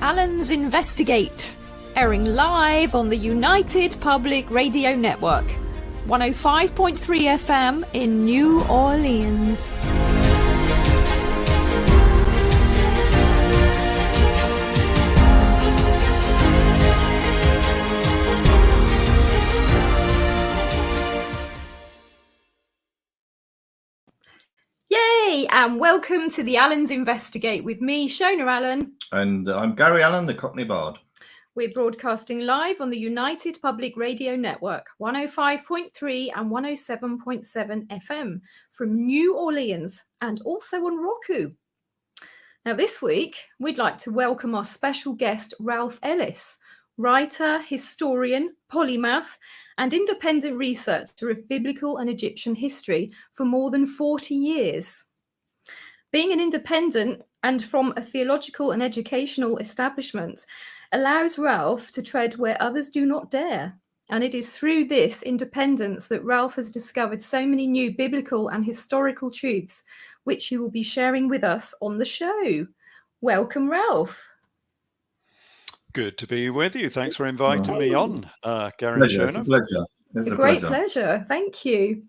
Allen's Investigate, airing live on the United Public Radio Network, 105.3 FM in New Orleans. Yay, and welcome to the Allen's Investigate with me, Shona Allen. And I'm Gary Allen, the Cockney Bard. We're broadcasting live on the United Public Radio Network, 105.3 and 107.7 FM from New Orleans and also on Roku. Now this week, we'd like to welcome our special guest, Ralph Ellis, writer, historian, polymath, and independent researcher of biblical and Egyptian history for more than 40 years. Being an independent and from a theological and educational establishment allows Ralph to tread where others do not dare. And it is through this independence that Ralph has discovered so many new biblical and historical truths, which he will be sharing with us on the show. Welcome, Ralph. Good to be with you. Thanks for inviting me on, Gary Pleasure. Shona. It's a pleasure. It's a great pleasure. Thank you.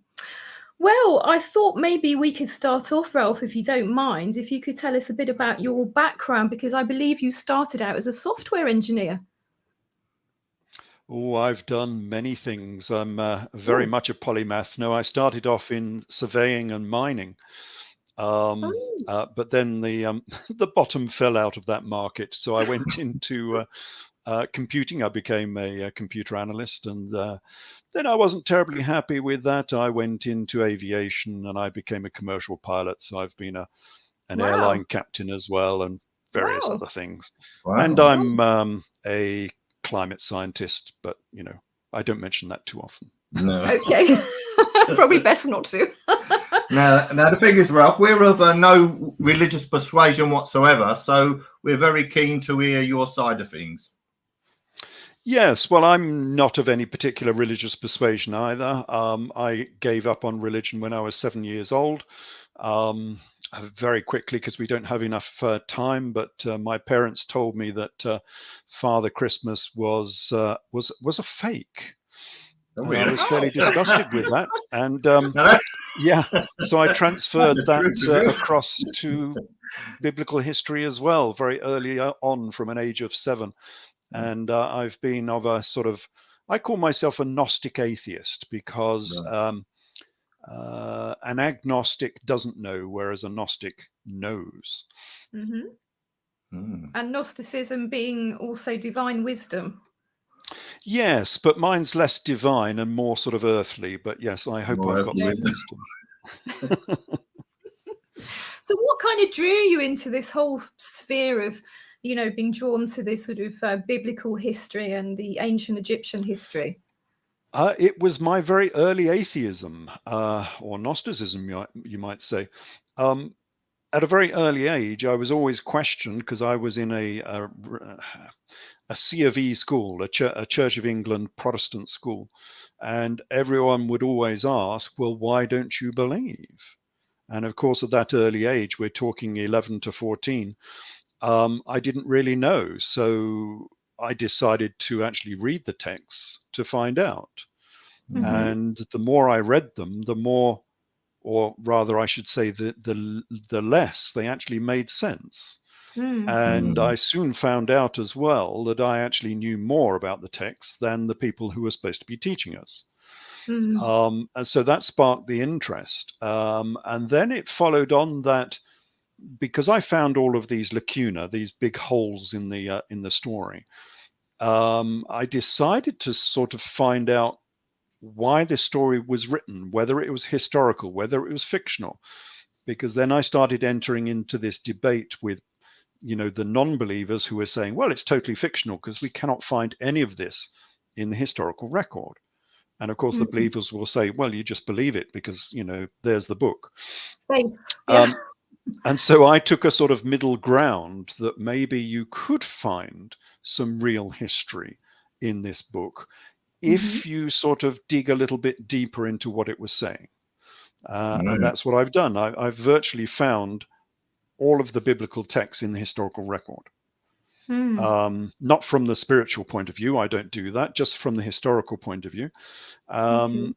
Well, I thought maybe we could start off, Ralph, if you don't mind, if you could tell us a bit about your background, because I believe you started out as a software engineer. Oh, I've done many things. I'm very much a polymath. No, I started off in surveying and mining. But then the bottom fell out of that market. So I went into computing. I became a computer analyst, and then I wasn't terribly happy with that. I went into aviation and I became a commercial pilot. So I've been an airline captain as well, and various other things. Wow. And I'm a climate scientist, but I don't mention that too often. No. Okay. Probably best not to. Now the thing is, Ralph, we're of no religious persuasion whatsoever, so we're very keen to hear your side of things. Yes, well, I'm not of any particular religious persuasion either. I gave up on religion when I was 7 years old, very quickly because we don't have enough time. But my parents told me that Father Christmas was a fake. Oh, really? I was fairly disgusted with that, and yeah, so I transferred that across to biblical history as well, very early on, from an age of 7. And I've been of a sort of, I call myself a Gnostic atheist, because an agnostic doesn't know, whereas a Gnostic knows. Mm-hmm. Mm. And Gnosticism being also divine wisdom. Yes, but mine's less divine and more sort of earthly. But yes, I hope I've got some wisdom. So what kind of drew you into this whole sphere of, being drawn to this sort of biblical history and the ancient Egyptian history? It was my very early atheism, or Gnosticism, you might say. At a very early age, I was always questioned, because I was in a C of E school, a Church of England Protestant school. And everyone would always ask, well, why don't you believe? And of course, at that early age, we're talking 11 to 14, I didn't really know. So I decided to actually read the texts to find out. Mm-hmm. And the more I read them, the more, or rather I should say, the less they actually made sense. Mm-hmm. And I soon found out as well that I actually knew more about the text than the people who were supposed to be teaching us. Mm-hmm. And so that sparked the interest. And then it followed on that, because I found all of these lacuna, these big holes in the story, I decided to sort of find out why this story was written, whether it was historical, whether it was fictional, because then I started entering into this debate with, the non-believers who were saying, well, it's totally fictional because we cannot find any of this in the historical record. And of course, the believers will say, well, you just believe it because, there's the book. Thanks. Yeah. And so I took a sort of middle ground that maybe you could find some real history in this book if you sort of dig a little bit deeper into what it was saying. And that's what I've done. I've virtually found all of the biblical texts in the historical record. Not from the spiritual point of view. I don't do that, just from the historical point of view. Okay.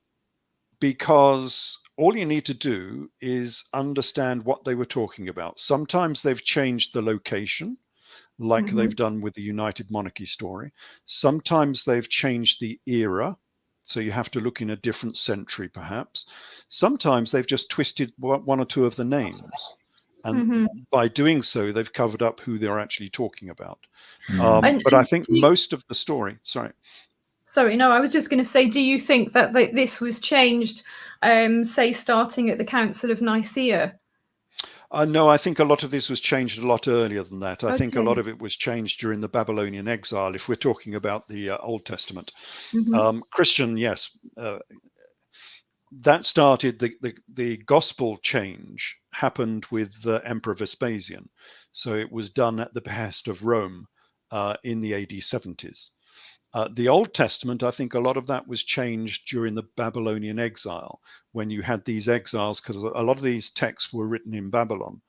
Because all you need to do is understand what they were talking about. Sometimes they've changed the location, like they've done with the United Monarchy story. Sometimes they've changed the era, so you have to look in a different century, perhaps. Sometimes they've just twisted one or two of the names. And by doing so, they've covered up who they're actually talking about. But I think most of the story, Sorry, no, I was just going to say, do you think that this was changed, say, starting at the Council of Nicaea? No, I think a lot of this was changed a lot earlier than that. I think a Okay. lot of it was changed during the Babylonian exile, if we're talking about the Old Testament. Christian, yes, that started, the gospel change happened with Emperor Vespasian. So it was done at the behest of Rome in the AD 70s. The Old Testament, I think a lot of that was changed during the Babylonian exile, when you had these exiles, because a lot of these texts were written in Babylon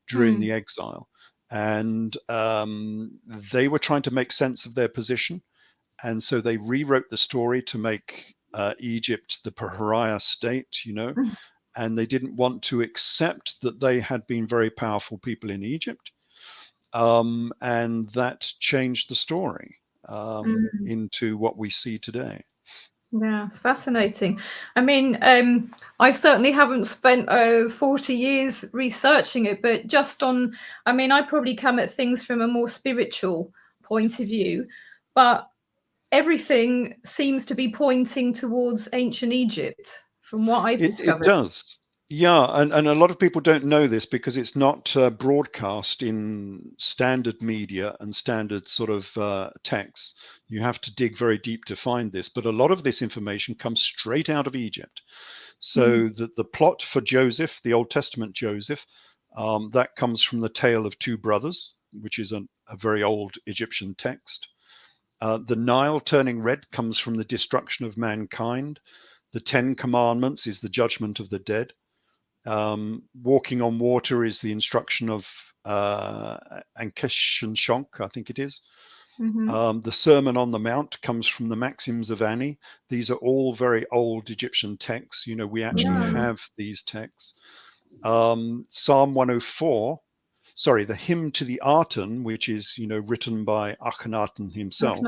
during the exile. And they were trying to make sense of their position. And so they rewrote the story to make Egypt the pariah state, and they didn't want to accept that they had been very powerful people in Egypt. And that changed the story into what we see today. Yeah, it's fascinating. I mean, I certainly haven't spent 40 years researching it, but just on, I mean, I probably come at things from a more spiritual point of view, but everything seems to be pointing towards ancient Egypt from what I've discovered. It does. Yeah, and a lot of people don't know this because it's not broadcast in standard media and standard sort of texts. You have to dig very deep to find this, but a lot of this information comes straight out of Egypt. So the plot for Joseph, the Old Testament Joseph, that comes from the tale of two brothers, which is a very old Egyptian text. The Nile turning red comes from the destruction of mankind. The 10 Commandments is the judgment of the dead. Walking on water is the instruction of Ankesh and Shonk, I think it is. The Sermon on the Mount comes from the Maxims of Ani. These are all very old Egyptian texts. We actually have these texts. Psalm 104, the hymn to the Aten, which is, written by Akhenaten himself,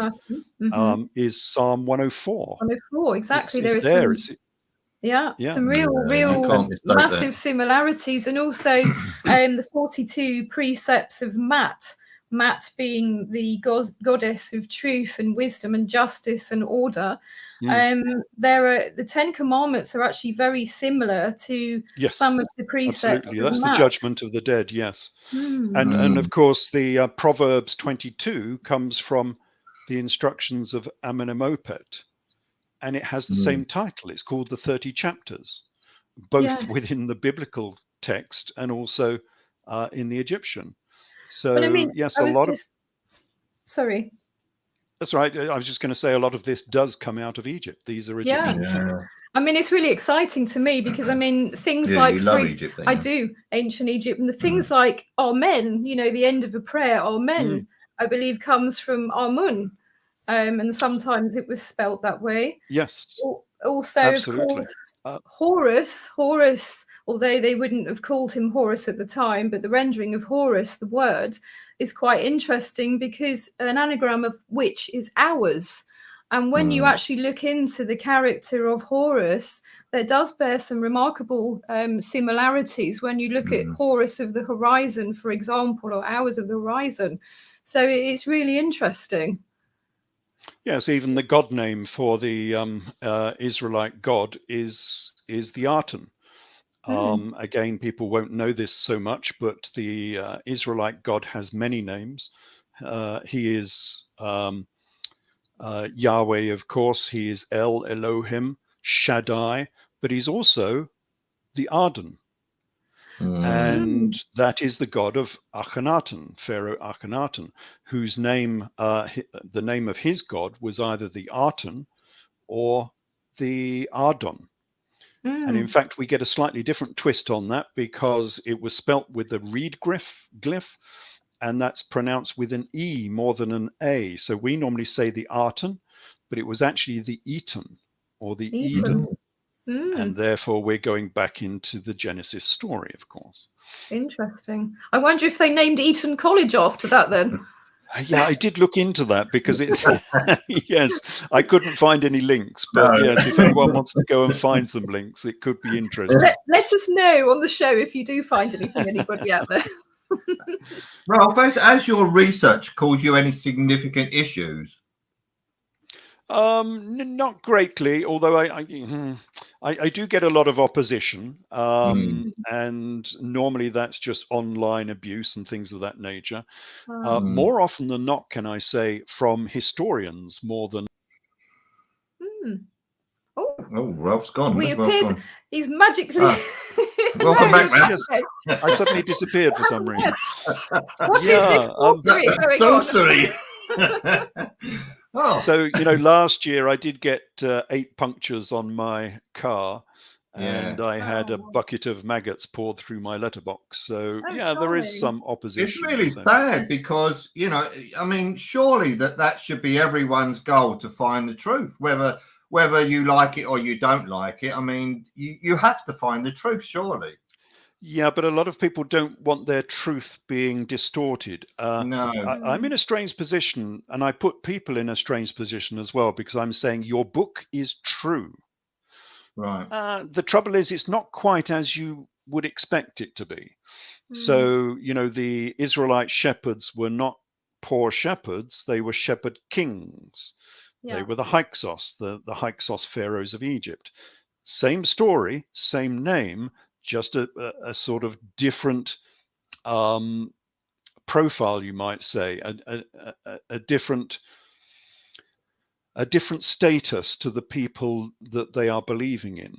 is Psalm 104. 104, exactly. It's there. Some real massive similarities, and also the 42 precepts of Mat being the goddess of truth and wisdom and justice and order. The 10 Commandments are actually very similar to some of the precepts. Absolutely. That's the judgment of the dead. Yes, and of course the Proverbs 22 comes from the instructions of Amenemopet. And it has the same title. It's called the 30 chapters, both within the biblical text and also in the Egyptian. So, but I mean, yes, a lot of... Sorry. That's right. I was just going to say a lot of this does come out of Egypt. These are Egyptian texts. I mean, it's really exciting to me because, I mean, things like... You love Egypt, I do, ancient Egypt. And the things like Amen, the end of a prayer, Amen, I believe comes from Amun. And sometimes it was spelt that way. Yes. Also, absolutely. Of course, Horus, although they wouldn't have called him Horus at the time, but the rendering of Horus, the word, is quite interesting because an anagram of which is hours. And when you actually look into the character of Horus, there does bear some remarkable similarities when you look at Horus of the horizon, for example, or hours of the horizon. So it's really interesting. Yes, even the god name for the Israelite god is the Aten. Again, people won't know this so much, but the Israelite god has many names. He is Yahweh, of course. He is El Elohim, Shaddai, but he's also the Aden. And that is the god of Akhenaten, Pharaoh Akhenaten, whose name, the name of his god was either the Aten or the Ardon. And in fact, we get a slightly different twist on that because it was spelt with the reed glyph, and that's pronounced with an E more than an A. So we normally say the Arten, but it was actually the Eton or the Eden. And therefore we're going back into the Genesis story, of course. Interesting. I wonder if they named Eton College after that then. Yeah, I did look into that because it, yes, I couldn't find any links, but yes, if anyone wants to go and find some links, it could be interesting. Let us know on the show if you do find anything, anybody out there. Ralph, as your research caused you any significant issues? Not greatly, although I do get a lot of opposition, and normally that's just online abuse and things of that nature. More often than not, can I say, from historians more than. Oh, Ralph's gone. We Ralph's appeared. gone. He's magically. Welcome back, Ralph. Yes, I suddenly disappeared for some reason. What is this sorcery going on? Oh. So, last year I did get 8 punctures on my car, and I had a bucket of maggots poured through my letterbox. So, there is some opposition. It's really sad because, I mean, surely that should be everyone's goal to find the truth, whether you like it or you don't like it. I mean, you have to find the truth, surely. Yeah, but a lot of people don't want their truth being distorted. No. I'm in a strange position, and I put people in a strange position as well, because I'm saying your book is true. Right. The trouble is, it's not quite as you would expect it to be. So, the Israelite shepherds were not poor shepherds. They were shepherd kings. They were the Hyksos, the Hyksos pharaohs of Egypt. Same story, same name, just a sort of different profile, you might say, a different status to the people that they are believing in.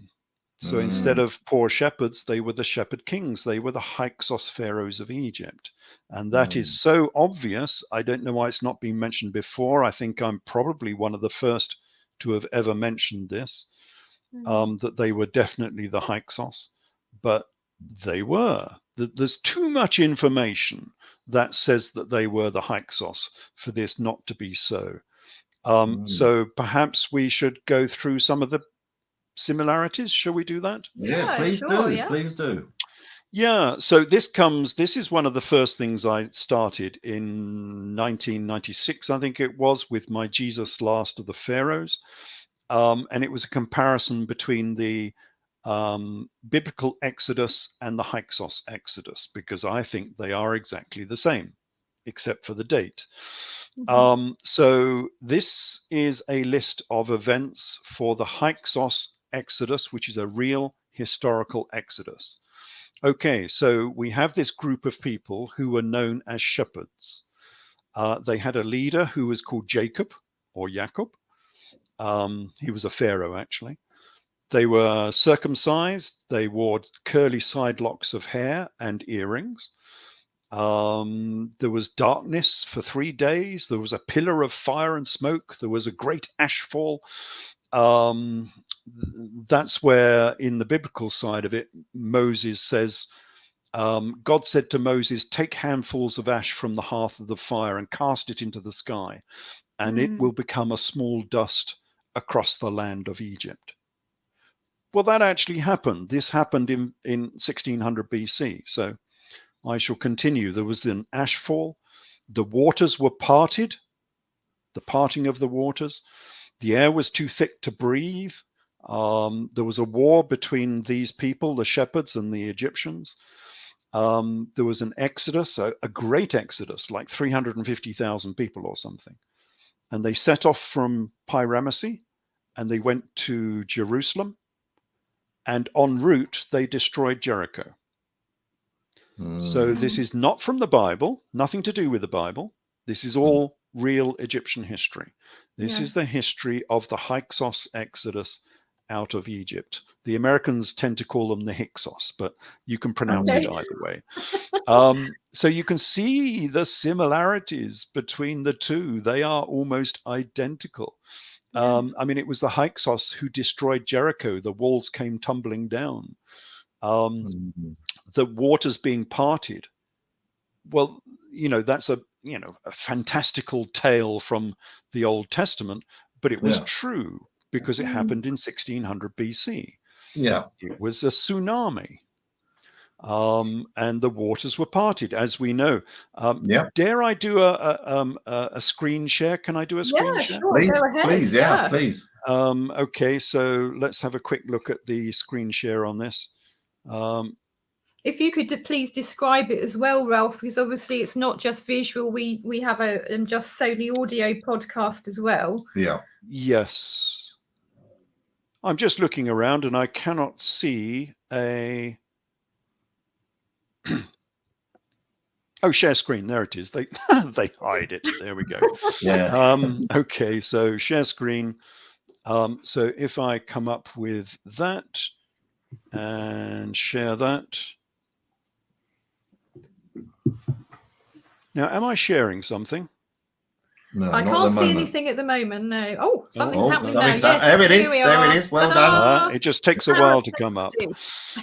So instead of poor shepherds, they were the shepherd kings. They were the Hyksos pharaohs of Egypt. And that is so obvious. I don't know why it's not been mentioned before. I think I'm probably one of the first to have ever mentioned this, that they were definitely the Hyksos. But they were. There's too much information that says that they were the Hyksos for this not to be so. So perhaps we should go through some of the similarities. Shall we do that? Yeah, please sure, do. Please do. Yeah, so this is one of the first things I started in 1996, I think it was, with my Jesus Last of the Pharaohs. And it was a comparison between the biblical Exodus and the Hyksos Exodus, because I think they are exactly the same, except for the date. So this is a list of events for the Hyksos Exodus, which is a real historical Exodus. Okay, so we have this group of people who were known as shepherds. They had a leader who was called Jacob or Jacob. He was a pharaoh, actually. They were circumcised. They wore curly side locks of hair and earrings. There was darkness for 3 days. There was a pillar of fire and smoke. There was a great ash fall. That's where, in the biblical side of it, Moses says, God said to Moses, take handfuls of ash from the hearth of the fire and cast it into the sky, and it will become a small dust across the land of Egypt. Well, that actually happened. This happened in 1600 BC. So I shall continue. There was an ash fall. The waters were parted, the parting of the waters. The air was too thick to breathe. There was a war between these people, the shepherds and the Egyptians. There was an exodus, a great exodus, like 350,000 people or something. And they set off from Pi-Ramesses and they went to Jerusalem. And en route, they destroyed Jericho. So this is not from the Bible, nothing to do with the Bible. This is all real Egyptian history. This is the history of the Hyksos Exodus out of Egypt. The Americans tend to call them the Hyksos, but you can pronounce it either way. So you can see the similarities between the two. They are almost identical. I mean, it was the Hyksos who destroyed Jericho. The walls came tumbling down. The waters being parted. Well, that's a fantastical tale from the Old Testament, but it was true because it happened in 1600 BC. Yeah. It was a tsunami. And the waters were parted, as we know. Dare I do a screen share? Can I do a screen share? Sure. Please, Go ahead. please, please. Okay, so let's have a quick look at the screen share on this. If you could please describe it as well, Ralph, because obviously it's not just visual. We have a just solely audio podcast as well. Yeah. Yes. I'm just looking around and I cannot see a... Oh, share screen. There it is. They hide it. There we go. Yeah. Okay, so share screen. So if I come up with that and share that. Now, am I sharing something? No, I can't see anything at the moment. No. Oh, something's happening now. Yes, there it is. There it is. Well done. It just takes a while to come up.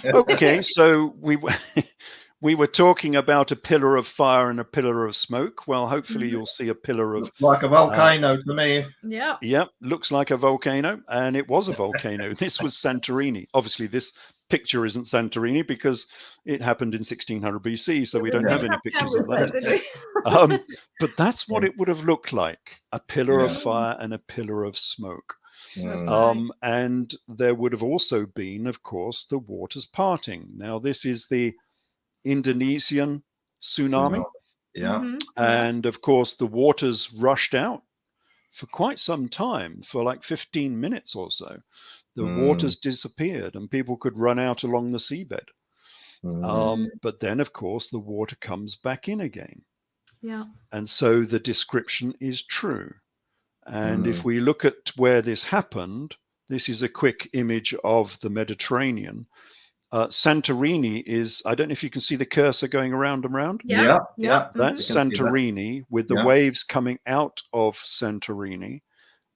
Okay, so we were talking about a pillar of fire and a pillar of smoke. Well, hopefully you'll see a pillar of... Looks like a volcano to me. Yeah. Yep, looks like a volcano. And it was a volcano. This was Santorini. Obviously, this picture isn't Santorini because it happened in 1600 BC, so we don't have any pictures of that. But that's what it would have looked like, a pillar of fire and a pillar of smoke. And there would have also been, of course, the waters parting. Now, this is the Indonesian tsunami. And of course the waters rushed out for quite some time, for like 15 minutes or so. The waters disappeared and people could run out along the seabed. But then of course the water comes back in again. And so the description is true. And if we look at where this happened, this is a quick image of the Mediterranean. Santorini is, I don't know if you can see the cursor going around and around. Yeah. That's Santorini, with the waves coming out of Santorini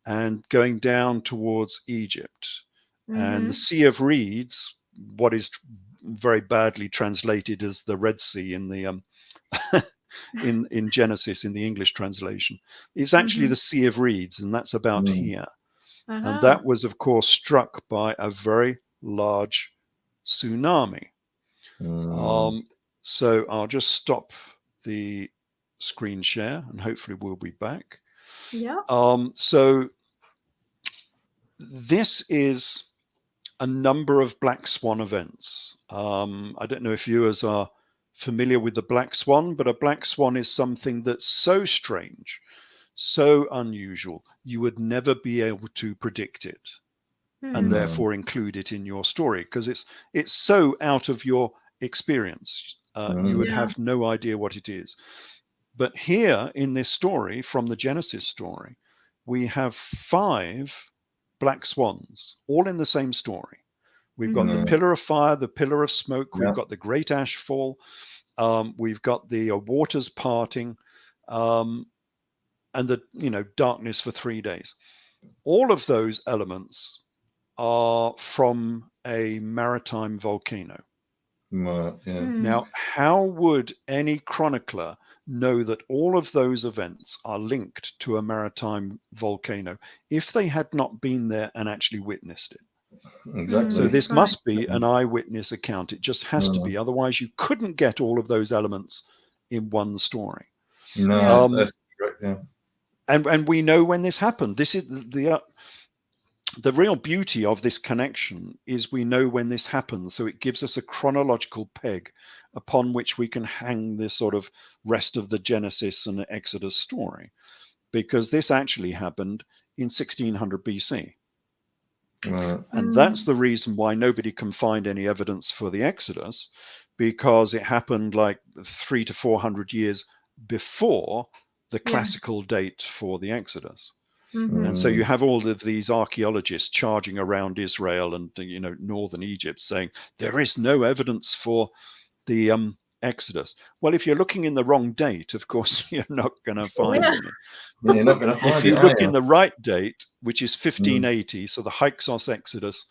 and going down towards Egypt. And the Sea of Reeds, what is very badly translated as the Red Sea in the in Genesis, in the English translation, is actually the Sea of Reeds, and that's about here. And that was, of course, struck by a very large tsunami. So I'll just stop the screen share and hopefully we'll be back. So this is a number of black swan events. I don't know if viewers are familiar with the black swan, but a black swan is something that's so strange, so unusual, you would never be able to predict it. And therefore include it in your story, because it's so out of your experience. You would have no idea what it is. But here in this story, from the Genesis story, we have 5 black swans, all in the same story. We've got the pillar of fire, the pillar of smoke, we've got the great ash fall, we've got the waters parting, and the darkness for 3 days. All of those elements are from a maritime volcano. Now, how would any chronicler know that all of those events are linked to a maritime volcano if they had not been there and actually witnessed it? Exactly. So this must be an eyewitness account. It just has to be. Otherwise, you couldn't get all of those elements in one story. That's correct. And we know when this happened. This is the real beauty of this connection is we know when this happens, so it gives us a chronological peg upon which we can hang this sort of rest of the Genesis and the Exodus story, because this actually happened in 1600 BC. And that's the reason why nobody can find any evidence for the Exodus, because it happened like 300 to 400 years before the classical date for the Exodus. And so you have all of these archaeologists charging around Israel and northern Egypt saying there is no evidence for the Exodus. Well, if you're looking in the wrong date, of course you're not going to find any. You're not going to find if you look in the right date, which is 1580, so the Hyksos Exodus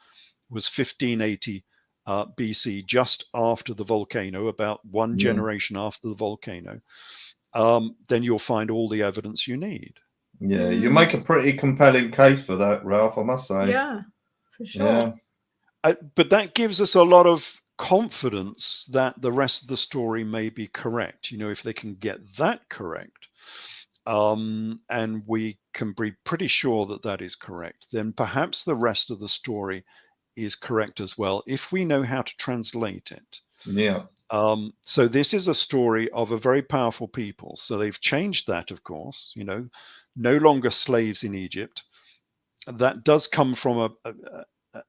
was 1580 BC, just after the volcano, about one generation after the volcano. then you'll find all the evidence you need. Yeah, you make a pretty compelling case for that, Ralph, I must say. Yeah, for sure. Yeah. But that gives us a lot of confidence that the rest of the story may be correct. You know, if they can get that correct, and we can be pretty sure that that is correct, then perhaps the rest of the story is correct as well, if we know how to translate it. Yeah. So this is a story of a very powerful people. So they've changed that, of course, you know, no longer slaves in Egypt. That does come from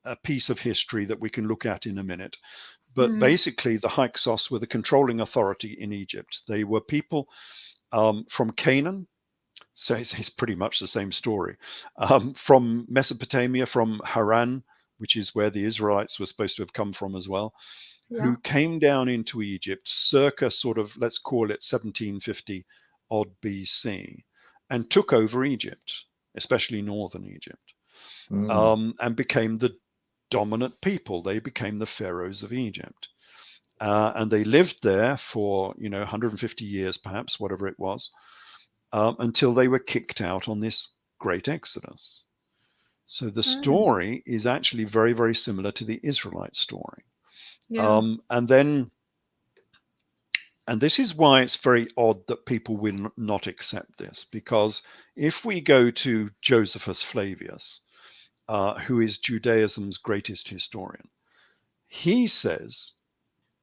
a piece of history that we can look at in a minute. But basically, the Hyksos were the controlling authority in Egypt. They were people from Canaan. So it's pretty much the same story. From Mesopotamia, from Haran, which is where the Israelites were supposed to have come from as well, who came down into Egypt circa sort of, let's call it 1750 odd BC, and took over Egypt, especially northern Egypt, and became the dominant people. They became the pharaohs of Egypt. And they lived there for, 150 years, perhaps, whatever it was, until they were kicked out on this great exodus. So the story is actually very, very similar to the Israelite story. Yeah. And this is why it's very odd that people will not accept this, because if we go to Josephus Flavius, who is Judaism's greatest historian, he says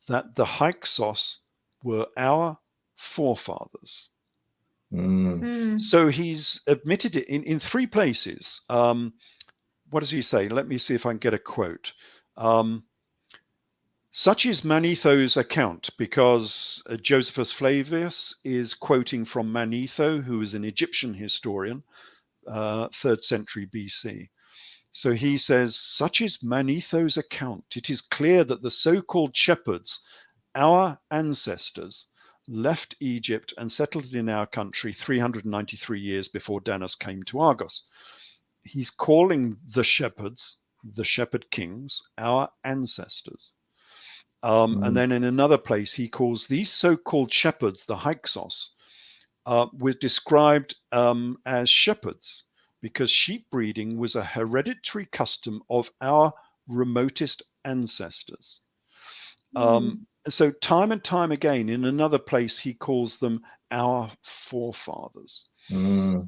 that the Hyksos were our forefathers. So he's admitted it in three places. What does he say? Let me see if I can get a quote. Such is Manetho's account, because Josephus Flavius is quoting from Manetho, who is an Egyptian historian, 3rd century BC. So he says, such is Manetho's account. It is clear that the so-called shepherds, our ancestors, left Egypt and settled in our country 393 years before Danos came to Argos. He's calling the shepherds, the shepherd kings, our ancestors. And then in another place, he calls these so-called shepherds, the Hyksos, were described as shepherds, because sheep breeding was a hereditary custom of our remotest ancestors. So time and time again, in another place, he calls them our forefathers.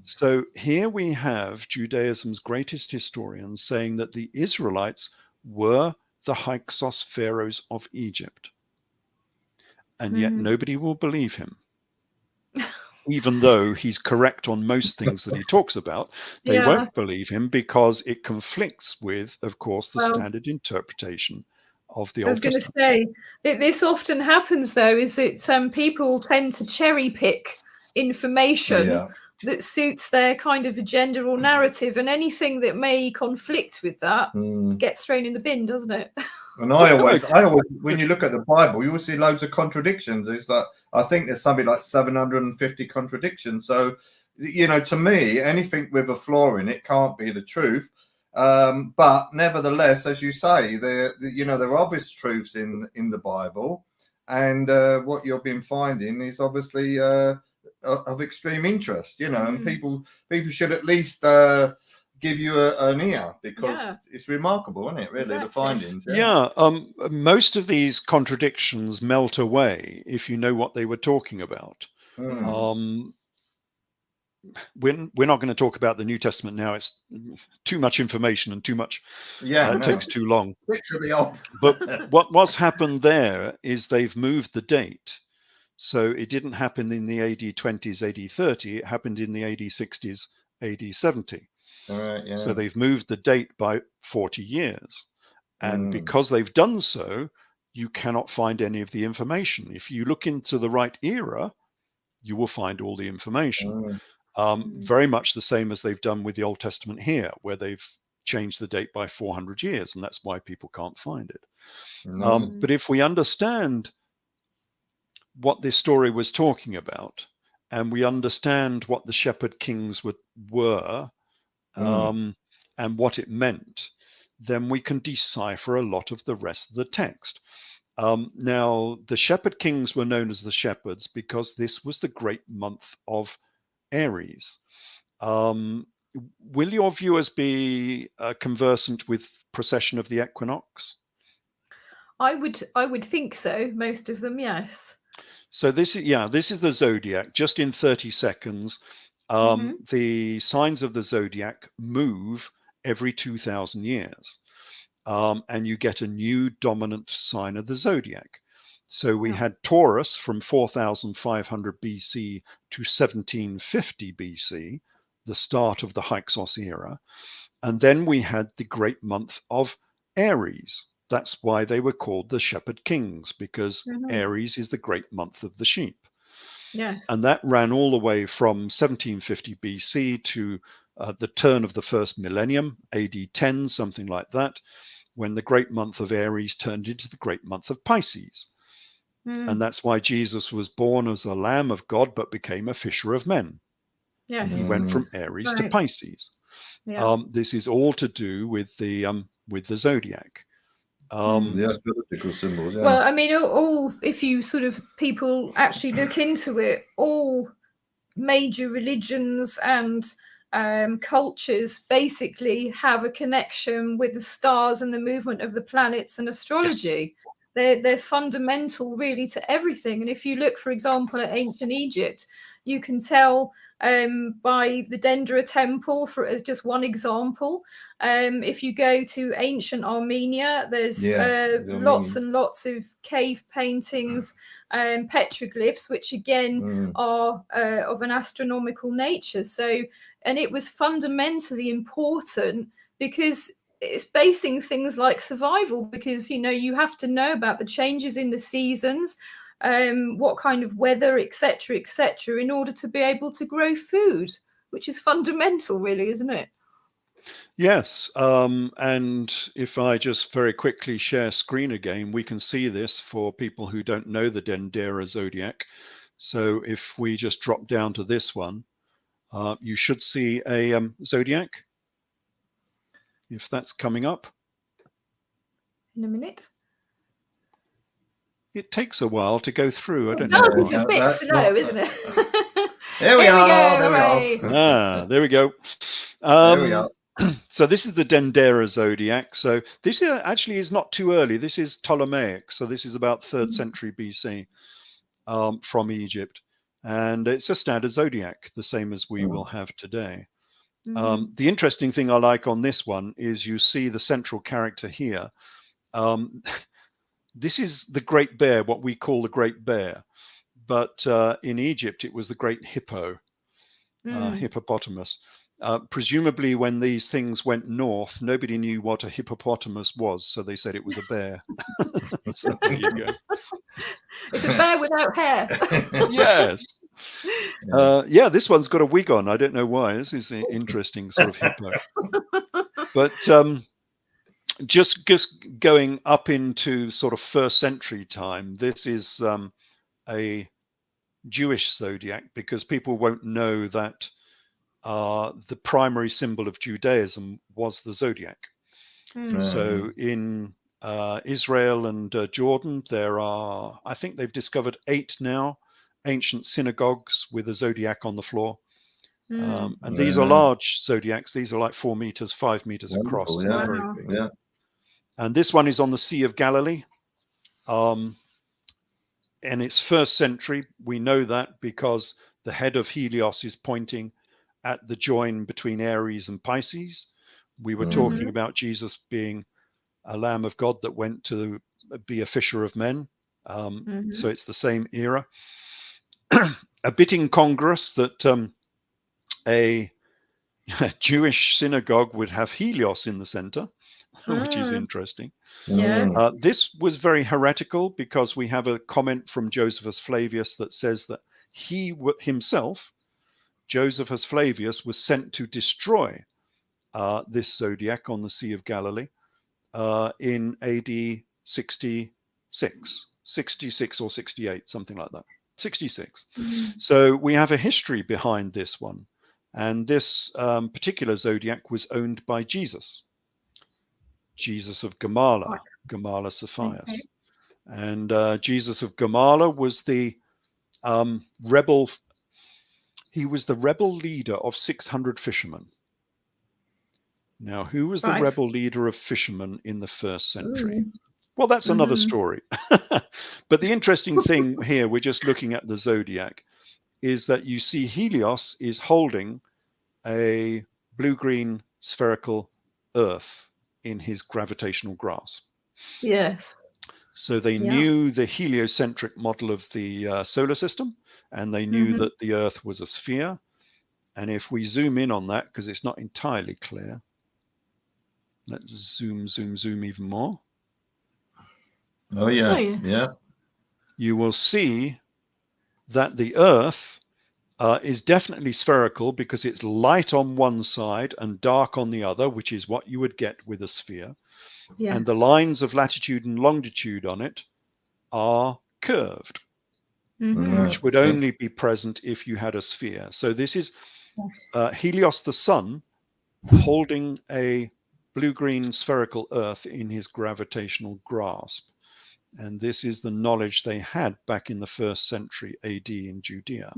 So here we have Judaism's greatest historians saying that the Israelites were the Hyksos pharaohs of Egypt. And yet nobody will believe him. Even though he's correct on most things that he talks about, they won't believe him because it conflicts with, of course, the standard interpretation of the Old Testament. I was going to say, this often happens, though, is that people tend to cherry pick information that suits their kind of agenda or narrative, and anything that may conflict with that gets thrown in the bin, doesn't it? And I always, when you look at the Bible, you will see loads of contradictions. It's like, I think there's something like 750 contradictions. So, to me, anything with a flaw in it can't be the truth. But nevertheless, as you say, there are obvious truths in the Bible, and what you've been finding is obviously of extreme interest. And people should at least give you an ear, because it's remarkable, isn't it, really, the findings? Most of these contradictions melt away if you know what they were talking about. We're not going to talk about the New Testament now. It's too much information and too much. It takes too long. But what's happened there is they've moved the date. So it didn't happen in the AD 20s, AD 30. It happened in the AD 60s, AD 70. So they've moved the date by 40 years. And because they've done so, you cannot find any of the information. If you look into the right era, you will find all the information. Very much the same as they've done with the Old Testament here, where they've changed the date by 400 years, and that's why people can't find it. But if we understand what this story was talking about, and we understand what the shepherd kings were, and what it meant, then we can decipher a lot of the rest of the text. Now, the shepherd kings were known as the shepherds because this was the great month of Aries. Will your viewers be conversant with precession of the equinox? I would think so. Most of them, yes. So this is the zodiac. Just in 30 seconds, the signs of the zodiac move every 2,000 years, and you get a new dominant sign of the zodiac. So we had Taurus from 4,500 BC to 1750 BC, the start of the Hyksos era. And then we had the great month of Aries. That's why they were called the Shepherd Kings, because Aries is the great month of the sheep. Yes. And that ran all the way from 1750 BC to the turn of the first millennium, AD 10, something like that, when the great month of Aries turned into the great month of Pisces. And that's why Jesus was born as a Lamb of God, but became a fisher of men. Yes. He went from Aries to Right. Pisces. Yeah. This is all to do with the zodiac. The astrological symbols. Yeah. Well, I mean, all if you sort of people actually look into it, all major religions and cultures basically have a connection with the stars and the movement of the planets and astrology. Yes. They're fundamental really to everything. And if you look, for example, at ancient Egypt, you can tell by the Dendera temple, for as just one example. If you go to ancient Armenia, there's lots and lots of cave paintings, petroglyphs, which again are of an astronomical nature. So, and it was fundamentally important because it's basing things like survival, because you have to know about the changes in the seasons, what kind of weather, etc., in order to be able to grow food, which is fundamental, really, isn't it? Yes, and if I just very quickly share screen again, we can see this for people who don't know the Dendera zodiac. So if we just drop down to this one, you should see a zodiac, if that's coming up. In a minute. It takes a while to go through. I don't know. It's a bit slow, isn't it? There we are. There we go. There we are. So this is the Dendera zodiac. So this actually is not too early. This is Ptolemaic. So this is about 3rd century BC from Egypt. And it's a standard zodiac, the same as we will have today. The interesting thing I like on this one is you see the central character here. This is the Great Bear, what we call the Great Bear. But in Egypt, it was the Great Hippo, hippopotamus. Presumably, when these things went north, nobody knew what a hippopotamus was, so they said it was a bear. So there you go. It's a bear without hair. Yes. This one's got a wig on. I don't know why. This is an interesting sort of hippo. But just going up into sort of 1st century time, this is a Jewish zodiac, because people won't know that the primary symbol of Judaism was the zodiac. So in Israel and Jordan, there are, I think they've discovered 8 now, ancient synagogues with a zodiac on the floor. And these are large zodiacs. These are like 4 meters, 5 meters across. Very big. Yeah. And this one is on the Sea of Galilee. And it's 1st century. We know that because the head of Helios is pointing at the join between Aries and Pisces. We were talking about Jesus being a Lamb of God that went to be a fisher of men. So it's the same era. A bit incongruous that a Jewish synagogue would have Helios in the center, which is interesting. Yes. This was very heretical, because we have a comment from Josephus Flavius that says that he himself, Josephus Flavius, was sent to destroy this zodiac on the Sea of Galilee in AD 66 or 68, something like that. 66. So we have a history behind this one. And this particular zodiac was owned by Jesus of Gamala, Gamala Cephius. And Jesus of Gamala was the rebel. He was the rebel leader of 600 fishermen. Now, who was the Right. rebel leader of fishermen in the 1st century? Ooh. Well, that's another Mhm. story. But the interesting thing here, we're just looking at the zodiac, is that you see Helios is holding a blue-green spherical Earth in his gravitational grasp. Yes. So they Yeah. knew the heliocentric model of the solar system, and they knew Mhm. that the Earth was a sphere. And if we zoom in on that, because it's not entirely clear, let's zoom even more. Oh yeah, Oh, yes. yeah. You will see that the Earth is definitely spherical because it's light on one side and dark on the other, which is what you would get with a sphere. Yes. And the lines of latitude and longitude on it are curved, Mhm. which would only be present if you had a sphere. So this is Helios the sun holding a blue-green spherical Earth in his gravitational grasp. And this is the knowledge they had back in the 1st century AD in Judea.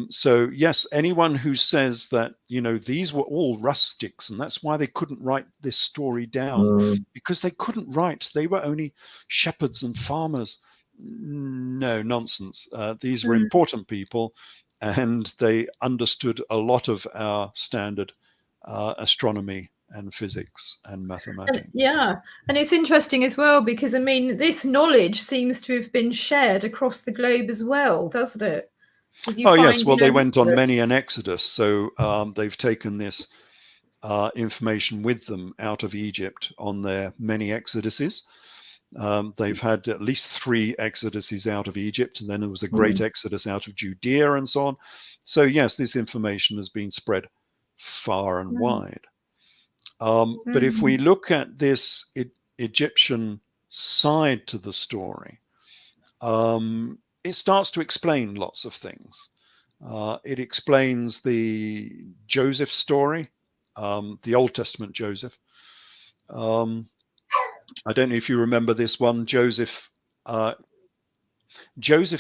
So yes, anyone who says that, these were all rustics and that's why they couldn't write this story down, because they couldn't write, they were only shepherds and farmers. No, nonsense. These were important people, and they understood a lot of our standard astronomy and physics and mathematics. And it's interesting as well, because I mean, this knowledge seems to have been shared across the globe as well, doesn't it? Yes, well, they went on many an exodus, so they've taken this information with them out of Egypt on their many exoduses. They've had at least 3 exoduses out of Egypt, and then there was a great exodus out of Judea and so on. So yes, this information has been spread far and wide. But if we look at this Egyptian side to the story, it starts to explain lots of things. It explains the Joseph story, the Old Testament Joseph. I don't know if you remember this one. Joseph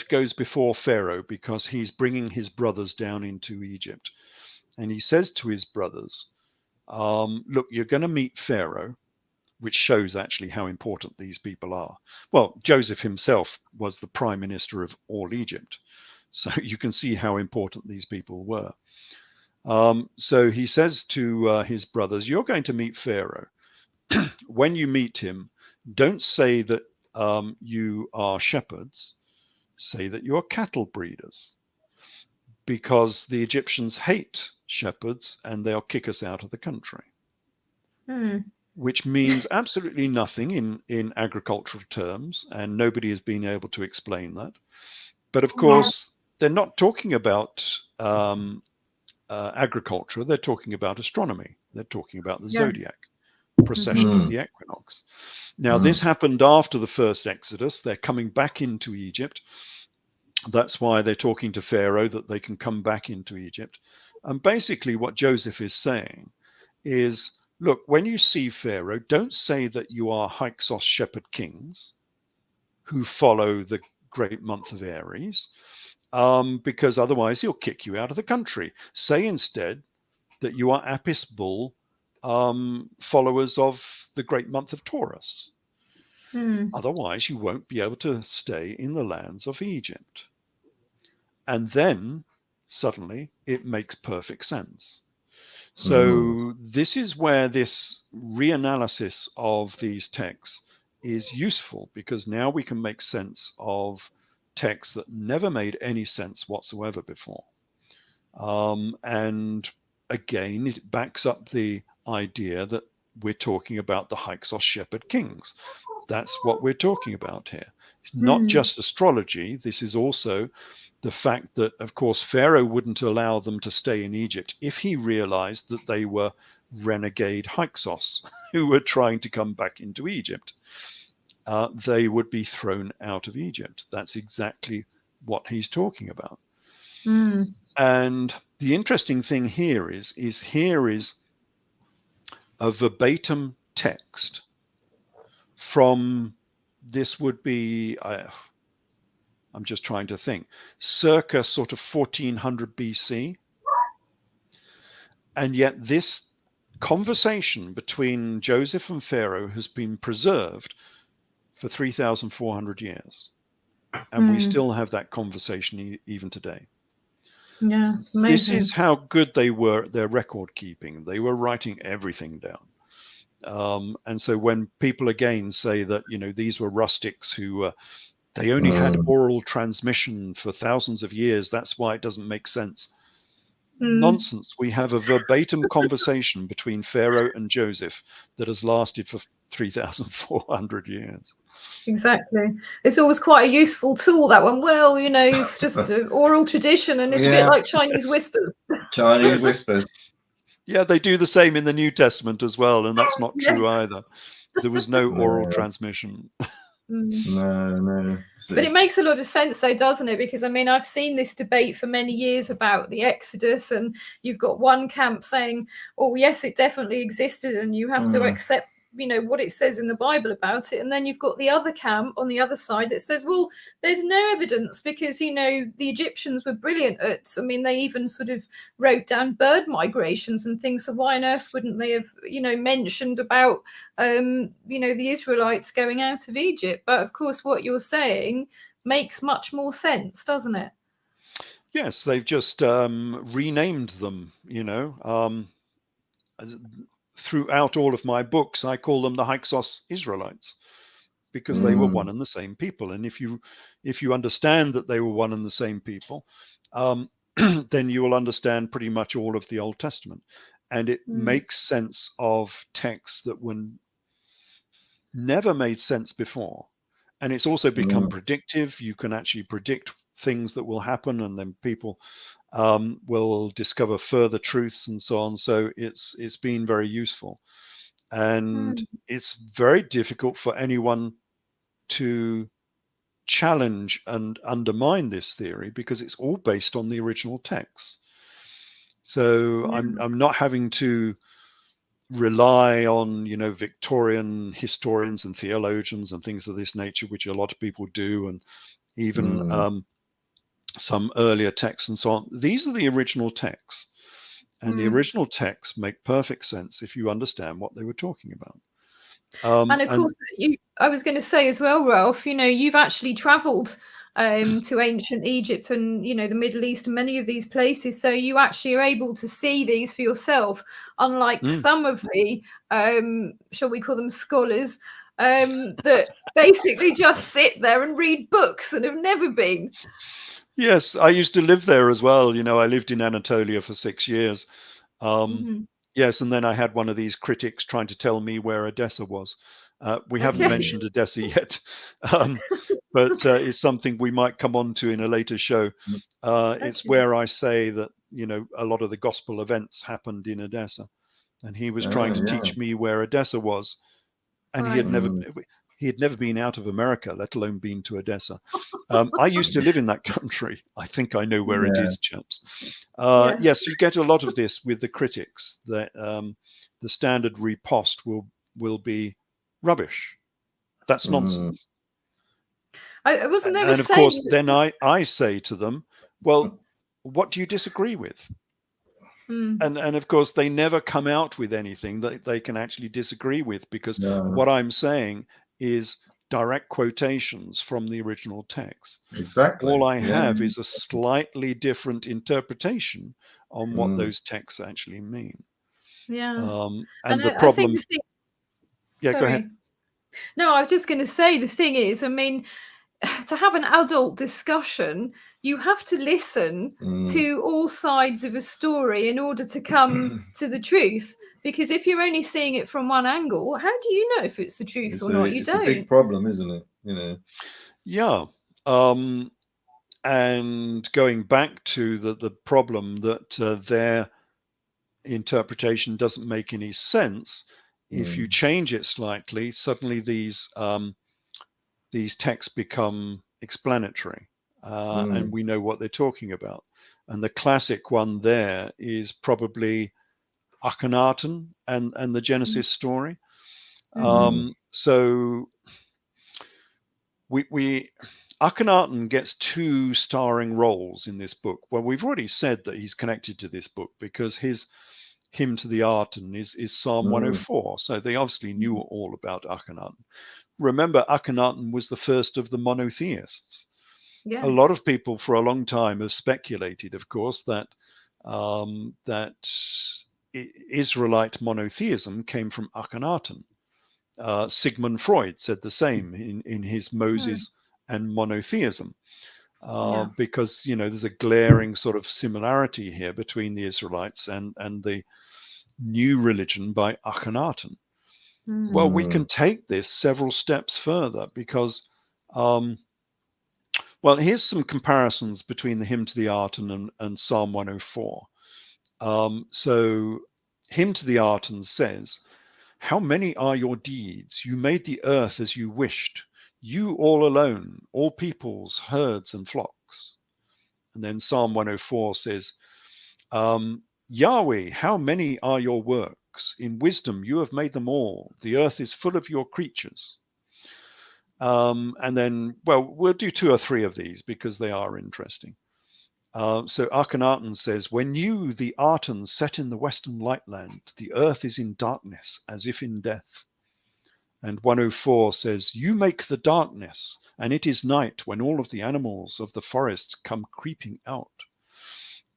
goes before Pharaoh because he's bringing his brothers down into Egypt. And he says to his brothers, look, you're going to meet Pharaoh, which shows actually how important these people are. Well, Joseph himself was the prime minister of all Egypt. So you can see how important these people were. So he says to his brothers, you're going to meet Pharaoh. When you meet him, don't say that you are shepherds. Say that you are cattle breeders, because the Egyptians hate shepherds and they'll kick us out of the country. Which means absolutely nothing in agricultural terms, and nobody has been able to explain that. But of course, they're not talking about agriculture, they're talking about astronomy. They're talking about the zodiac, precession of the equinox. Now, this happened after the first Exodus. They're coming back into Egypt. That's why they're talking to Pharaoh, that they can come back into Egypt. And basically what Joseph is saying is, look, when you see Pharaoh, don't say that you are Hyksos Shepherd kings who follow the great month of Aries, because otherwise he'll kick you out of the country. Say instead that you are Apis bull followers of the great month of Taurus. Otherwise you won't be able to stay in the lands of Egypt. And then suddenly it makes perfect sense. So this is where this reanalysis of these texts is useful, because now we can make sense of texts that never made any sense whatsoever before. And again, it backs up the idea that we're talking about the Hyksos Shepherd kings. That's what we're talking about here. It's not just astrology. This is also the fact that, of course, Pharaoh wouldn't allow them to stay in Egypt if he realized that they were renegade Hyksos who were trying to come back into Egypt. They would be thrown out of Egypt. That's exactly what he's talking about. And the interesting thing here is a verbatim text from this would be, I'm just trying to think, circa sort of 1400 BC. And yet this conversation between Joseph and Pharaoh has been preserved for 3,400 years. And we still have that conversation even today. Yeah, it's amazing. This is how good they were at their record keeping. They were writing everything down. And so when people again say that, these were rustics who they only had oral transmission for thousands of years, that's why it doesn't make sense. Nonsense. We have a verbatim conversation between Pharaoh and Joseph that has lasted for 3,400 years. Exactly. It's always quite a useful tool, that one. Well, it's just oral tradition, and it's a bit like Chinese whispers. Chinese whispers. Yeah, they do the same in the New Testament as well, and that's not true either. There was no oral transmission. No. But it makes a lot of sense, though, doesn't it? Because I've seen this debate for many years about the Exodus, and you've got one camp saying, "Oh, yes, it definitely existed, and you have to accept, what it says in the Bible about it." And then you've got the other camp on the other side that says, "Well, there's no evidence because the Egyptians were brilliant at. They even sort of wrote down bird migrations and things. So why on earth wouldn't they have, mentioned about, the Israelites going out of Egypt?" But of course, what you're saying makes much more sense, doesn't it? Yes, they've just renamed them. Throughout all of my books, I call them the Hyksos Israelites, because they were one and the same people. And if you understand that they were one and the same people, then you will understand pretty much all of the Old Testament. And it makes sense of texts that were never made sense before. And it's also become predictive. You can actually predict things that will happen, and then people will discover further truths and so on. So it's been very useful. And it's very difficult for anyone to challenge and undermine this theory, because it's all based on the original text. So I'm not having to rely on Victorian historians and theologians and things of this nature, which a lot of people do, and even some earlier texts and so on. These are the original texts, and the original texts make perfect sense if you understand what they were talking about. And of course, I was going to say as well, Ralph, you've actually traveled to ancient Egypt and, the Middle East and many of these places. So you actually are able to see these for yourself, unlike some of the, shall we call them scholars, that basically just sit there and read books and have never been. Yes, I used to live there as well. I lived in Anatolia for 6 years. Yes, and then I had one of these critics trying to tell me where Odessa was. We haven't mentioned Odessa yet, but it's something we might come on to in a later show. It's where I say that, a lot of the gospel events happened in Odessa, and he was trying to teach me where Odessa was, and he had never been out of America, let alone been to Odessa. I used to live in that country. I think I know where it is, chaps. Yes, you get a lot of this with the critics, that the standard riposte will be rubbish. That's nonsense. I wasn't and of course, then I say to them, well, what do you disagree with? And of course, they never come out with anything that they can actually disagree with, because what I'm saying is direct quotations from the original text. Exactly. All I have is a slightly different interpretation on what those texts actually mean. And the problem. I think the thing, go ahead. No, I was just going to say, the thing is, to have an adult discussion, you have to listen to all sides of a story in order to come to the truth. Because if you're only seeing it from one angle, how do you know if it's the truth or not? You don't. It's a big problem, isn't it? Yeah. And going back to the problem that their interpretation doesn't make any sense, if you change it slightly, suddenly these texts become explanatory, and we know what they're talking about. And the classic one there is probably Akhenaten and the Genesis story. So Akhenaten gets 2 starring roles in this book. Well, we've already said that he's connected to this book because his hymn to the Aten is Psalm 104. So they obviously knew all about Akhenaten. Remember, Akhenaten was the first of the monotheists. Yes. A lot of people for a long time have speculated, of course, that Israelite monotheism came from Akhenaten. Sigmund Freud said the same in his Moses and monotheism, because there's a glaring sort of similarity here between the Israelites and the new religion by Akhenaten. Well, we can take this several steps further because, well, here's some comparisons between the hymn to the Aten and Psalm 104. So hymn to the Aten says, "How many are your deeds? You made the earth as you wished. You all alone, all peoples, herds and flocks." And then Psalm 104 says, "Yahweh, how many are your works? In wisdom you have made them all. The earth is full of your creatures." And then, well, we'll do 2 or 3 of these because they are interesting. So Akhenaten says, "When you, the Aten, set in the western lightland, the earth is in darkness as if in death." And 104 says, "You make the darkness, and it is night when all of the animals of the forest come creeping out."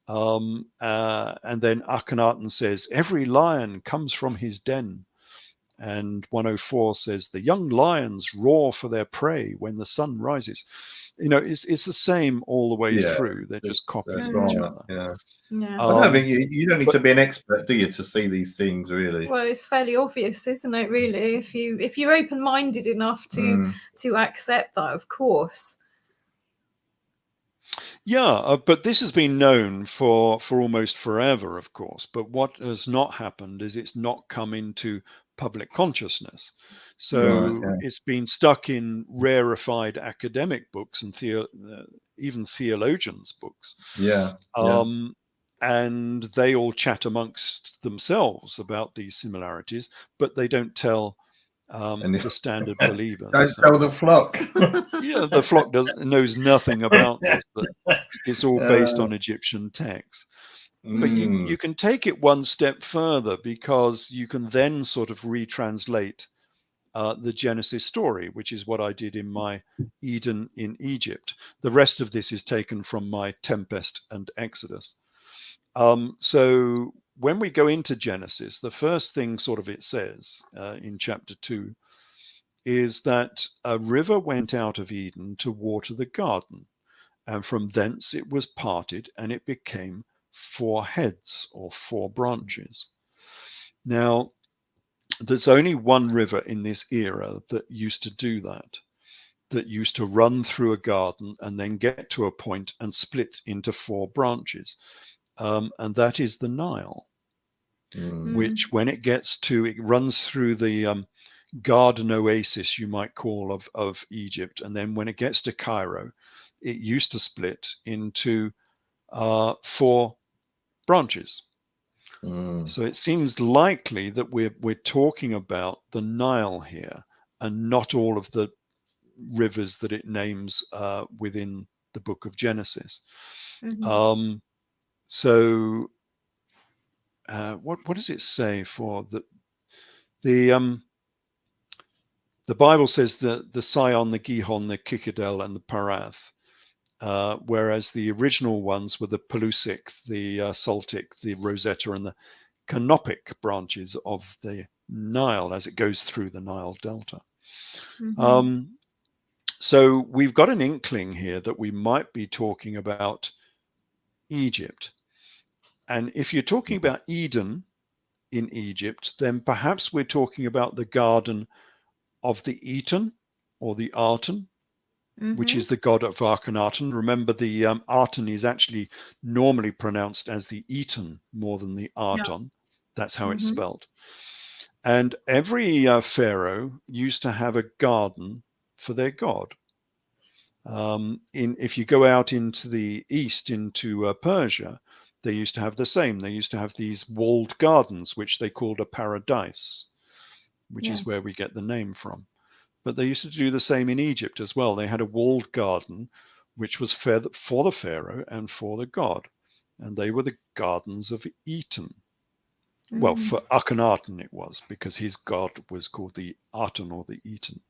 And then Akhenaten says, "Every lion comes from his den." And 104 says, "The young lions roar for their prey when the sun rises." It's the same all the way through. They're just copying each other. Yeah. Yeah. I don't think you don't need to be an expert, do you, to see these things, really? Well, it's fairly obvious, isn't it? Really, if you're open-minded enough to accept that, of course. Yeah, but this has been known for almost forever, of course. But what has not happened is it's not come into public consciousness. So it's been stuck in rarefied academic books and even theologians' books. And they all chat amongst themselves about these similarities, but they don't tell the standard believer. Don't tell the flock. Yeah, the flock knows nothing about this, but it's all based on Egyptian texts. But you can take it one step further because you can then sort of retranslate the Genesis story, which is what I did in my Eden in Egypt. The rest of this is taken from my Tempest and Exodus. So when we go into Genesis, the first thing sort of it says in chapter 2 is that a river went out of Eden to water the garden, and from thence it was parted, and it became 4 heads or 4 branches. Now, there's only one river in this era that used to do that used to run through a garden and then get to a point and split into 4 branches. And that is the Nile, which when it runs through the garden oasis, you might call, of Egypt. And then when it gets to Cairo, it used to split into 4 branches. So it seems likely that we're talking about the Nile here and not all of the rivers that it names within the book of Genesis. So what does it say for the Bible says that the Sion, the Gihon, the Kikadel, and the Parath, whereas the original ones were the Pelusic, the Saltic, the Rosetta, and the Canopic branches of the Nile as it goes through the Nile Delta. So we've got an inkling here that we might be talking about Egypt. And if you're talking about Eden in Egypt, then perhaps we're talking about the garden of the Eton or the Aten, which is the god of Akhenaten. Remember, the Aten is actually normally pronounced as the Eton more than the Aton. That's how it's spelled. And every pharaoh used to have a garden for their god. If you go out into the east, into Persia, they used to have the same. They used to have these walled gardens, which they called a paradise, which is where we get the name from. But they used to do the same in Egypt as well. They had a walled garden, which was for the pharaoh and for the god. And they were the gardens of Eden. Well, for Akhenaten it was, because his god was called the Aten or the Eden.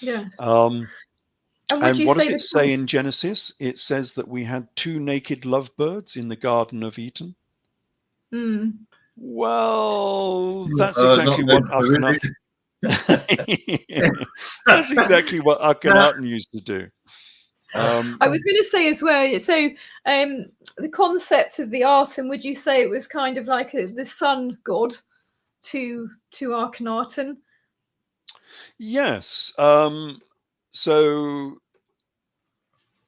Yes. And would you what say does it say in Genesis? It says that we had 2 naked lovebirds in the Garden of Eden. Well, that's exactly what Akhenaten. That's exactly what Akhenaten used to do. I was going to say as well, so the concept of the Aten, would you say it was kind of like the sun god to Akhenaten? Yes. So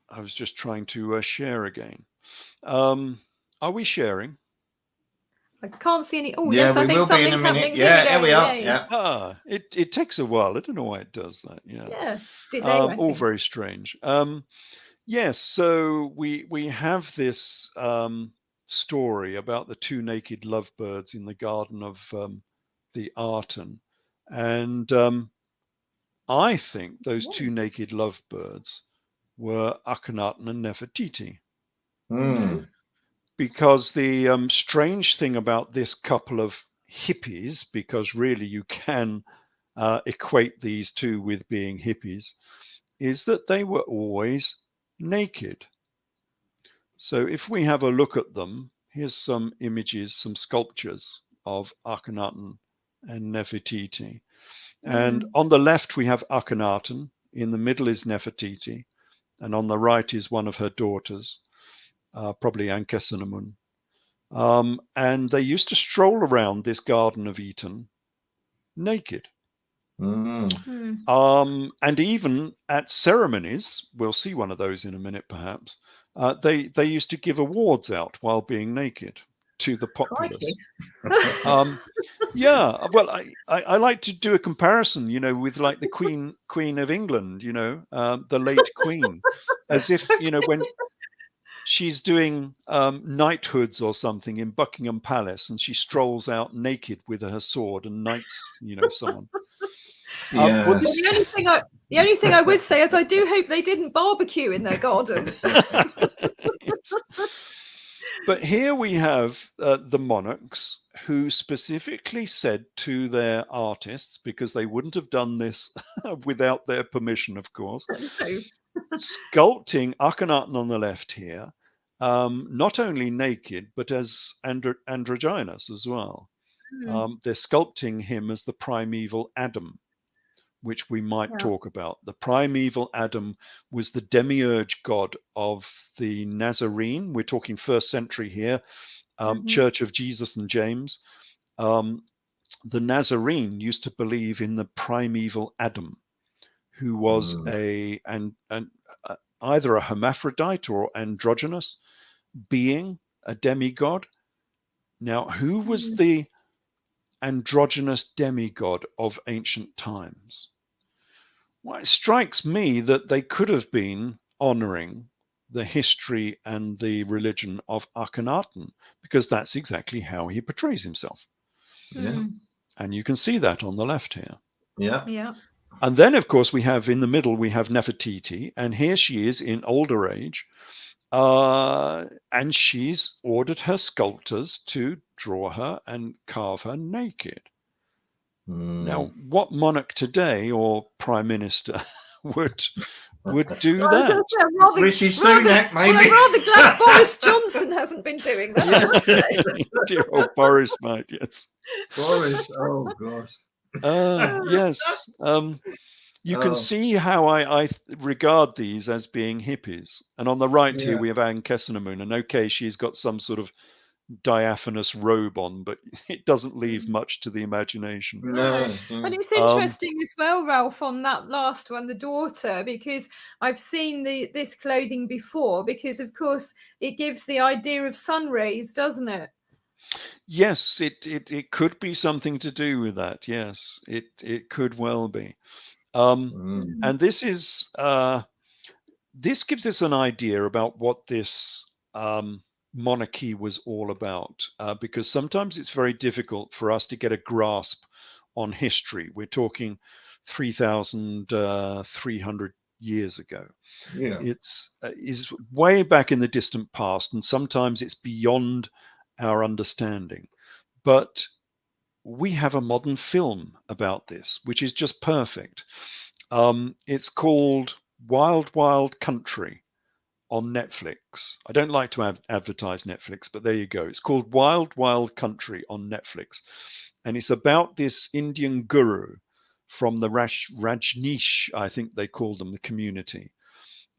I was just trying to share again. Are we sharing? I can't see any. Oh, Yeah, yes, I think something's happening. Yeah, we are. Yeah. It takes a while. I don't know why it does that. Yeah. Delay, I all think. very strange. Yes, so we have this story about the 2 naked lovebirds in the garden of the Aten, and I think those 2 naked lovebirds were Akhenaten and Nefertiti. Because the strange thing about this couple of hippies, because really you can equate these two with being hippies, is that they were always naked. So if we have a look at them, here's some images, some sculptures of Akhenaten and Nefertiti. And on the left, we have Akhenaten. In the middle is Nefertiti. And on the right is one of her daughters, probably Ankhesenamun. And they used to stroll around this Garden of Eden naked. And even at ceremonies, we'll see one of those in a minute perhaps, they used to give awards out while being naked to the populace. Yeah, well, I like to do a comparison, with like the Queen of England, the late Queen, as if, when she's doing knighthoods or something in Buckingham Palace, and she strolls out naked with her sword and knights, someone. Yeah. Well, the only thing I would say is I do hope they didn't barbecue in their garden. Yes. But here we have the monarchs who specifically said to their artists, because they wouldn't have done this without their permission, of course, sculpting Akhenaten on the left here, not only naked, but as androgynous as well. They're sculpting him as the primeval Adam, which we might talk about. The primeval Adam was the demiurge god of the Nazarene. We're talking 1st century here, Church of Jesus and James. The Nazarene used to believe in the primeval Adam, who was either a hermaphrodite or androgynous being, a demigod. Now, who was the androgynous demigod of ancient times? Well, it strikes me that they could have been honoring the history and the religion of Akhenaten, because that's exactly how he portrays himself. Yeah. And you can see that on the left here. Yeah. And then, of course, we have in the middle, we have Nefertiti, and here she is in older age. And she's ordered her sculptors to draw her and carve her naked. Now, what monarch today or prime minister would do that? Rishi Sunak, maybe. Well, I'm rather glad Boris Johnson hasn't been doing that. I must say. Dear old Boris might, yes. Boris, oh gosh. Yes. You can see how I regard these as being hippies. And on the right here, we have Ankhesenamun. And okay, she's got some sort of diaphanous robe on, but it doesn't leave much to the imagination. No. And it's interesting as well, Ralph, on that last one, the daughter, because I've seen this clothing before, because of course it gives the idea of sun rays, doesn't it? Yes, it could be something to do with that. Yes, it could well be. And this is this gives us an idea about what this monarchy was all about, because sometimes it's very difficult for us to get a grasp on history. We're talking 3,300 years ago. Yeah. It's is way back in the distant past, and sometimes it's beyond our understanding. But we have a modern film about this, which is just perfect. It's called Wild Wild Country on Netflix. I don't like to advertise Netflix, but there you go. It's called Wild Wild Country on Netflix. And it's about this Indian guru from the Rajneesh, I think they called them, the community,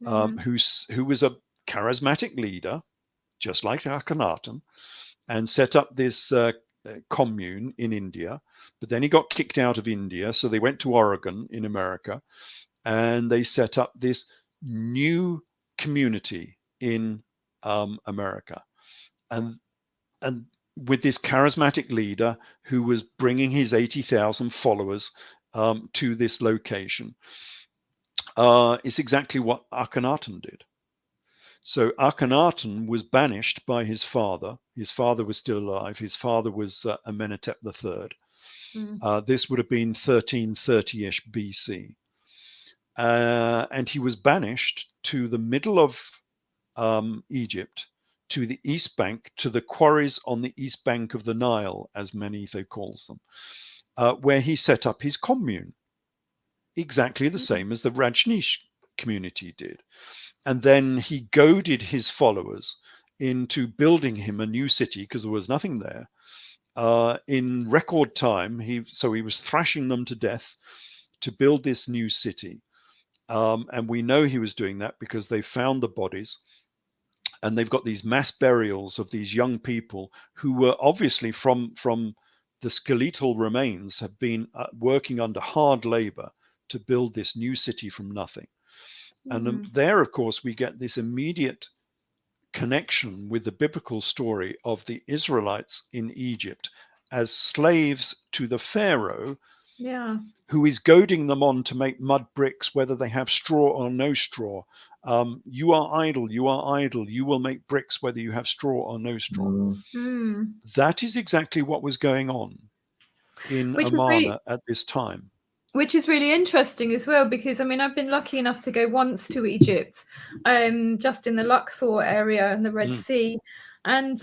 who was a charismatic leader, just like Akhenaten, and set up this commune in India. But then he got kicked out of India, so they went to Oregon in America, and they set up this new community in America, and with this charismatic leader who was bringing his 80,000 followers to this location. It's exactly what Akhenaten did. So Akhenaten was banished by his father. His father was still alive. His father was Amenhotep III. This would have been 1330-ish BC. And he was banished to the middle of Egypt, to the east bank, to the quarries on the east bank of the Nile, as Manetho calls them, where he set up his commune, exactly the same as the Rajneesh community did. And then he goaded his followers into building him a new city, because there was nothing there. In record time, he was thrashing them to death to build this new city. And we know he was doing that because they found the bodies, and they've got these mass burials of these young people who were obviously from the skeletal remains, have been working under hard labor to build this new city from nothing. And there, of course, we get this immediate connection with the biblical story of the Israelites in Egypt as slaves to the Pharaoh, who is goading them on to make mud bricks, whether they have straw or no straw. You are idle, you are idle, you will make bricks whether you have straw or no straw. That is exactly what was going on in Amarna at this time. Which is really interesting as well, because I mean, I've been lucky enough to go once to Egypt, just in the Luxor area and the Red Sea. And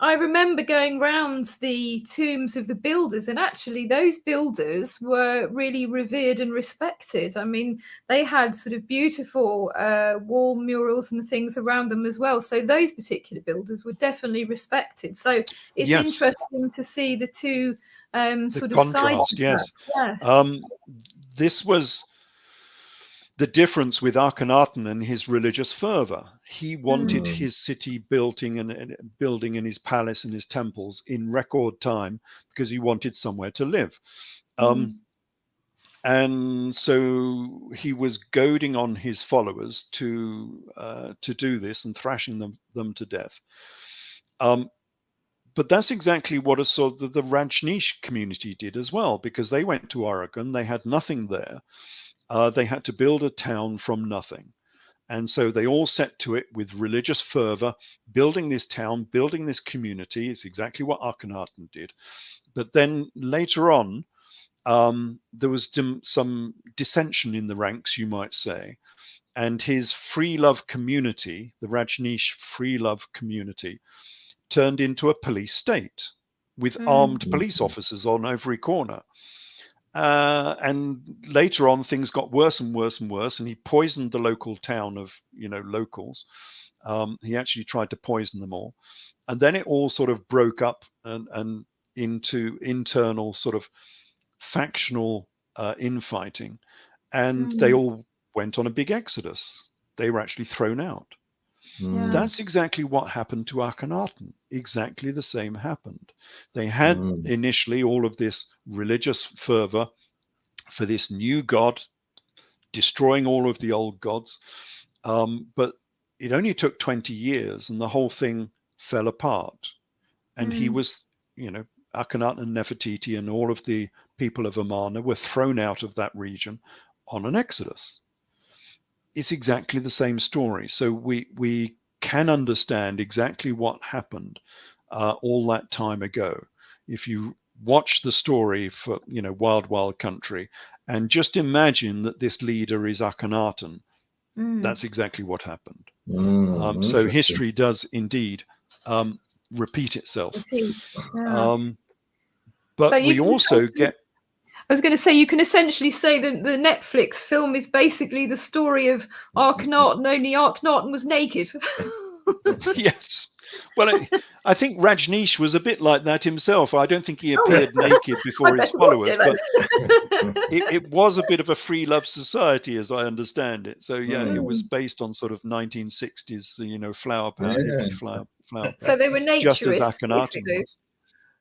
I remember going round the tombs of the builders, and actually those builders were really revered and respected. I mean, they had sort of beautiful wall murals and things around them as well. So those particular builders were definitely respected. So it's interesting to see the two sort of contrast. Yes. This was the difference with Akhenaten and his religious fervor. He wanted his city building and his palace and his temples in record time because he wanted somewhere to live. And so he was goading on his followers to do this and thrashing them to death. But that's exactly what the Rajneesh community did as well, because they went to Oregon, they had nothing there. They had to build a town from nothing. And so they all set to it with religious fervor, building this town, building this community. It's exactly what Akhenaten did. But then later on, there was some dissension in the ranks, you might say. And his free love community, the Rajneesh free love community, turned into a police state with armed police officers on every corner. And later on, things got worse and worse and worse, and he poisoned the local town of, locals. He actually tried to poison them all. And then it all sort of broke up and into internal sort of factional infighting. And they all went on a big exodus. They were actually thrown out. That's exactly what happened to Akhenaten. Exactly the same happened. They had initially all of this religious fervor for this new god, destroying all of the old gods. But it only took 20 years and the whole thing fell apart. And he was, Akhenaten and Nefertiti and all of the people of Amarna were thrown out of that region on an exodus. It's exactly the same story. So we can understand exactly what happened all that time ago. If you watch the story for, Wild Wild Country And just imagine that this leader is Akhenaten. Mm. That's exactly what happened. So Interesting. history does indeed repeat itself. Yeah. But So you we can also essentially- get... I was going to say, you can essentially say that the Netflix film is basically the story of Akhenaten, only Akhenaten was naked. Yes. Well, I think Rajneesh was a bit like that himself. I don't think he appeared naked before his followers, but it was a bit of a free love society, as I understand it. So yeah, it was based on sort of 1960s, flower power, hippie flower power. So they were just as naturists, Akhenaten basically. was.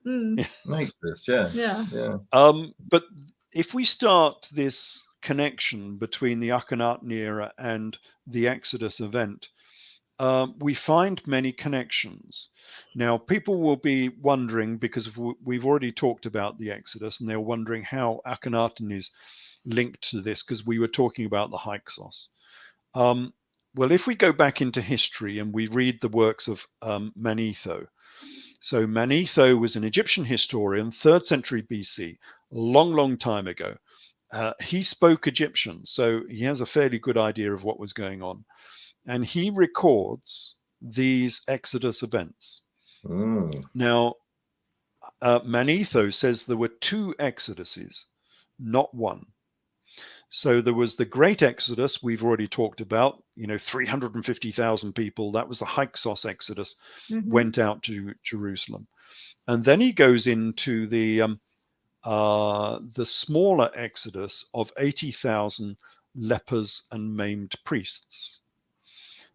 Mm. Makes sense, yeah. But if we start this connection between the Akhenaten era and the Exodus event, we find many connections. Now, people will be wondering, because we've already talked about the Exodus, and they're wondering how Akhenaten is linked to this, because we were talking about the Hyksos. Well, if we go back into history and we read the works of Manetho. So Manetho was an Egyptian historian, 3rd century BC, a long, long time ago. He spoke Egyptian, so he has a fairly good idea of what was going on. And he records these Exodus events. Now, Manetho says there were 2 Exoduses, not one. So there was the Great Exodus we've already talked about, 350,000 people. That was the Hyksos Exodus, went out to Jerusalem. And then he goes into the smaller Exodus of 80,000 lepers and maimed priests.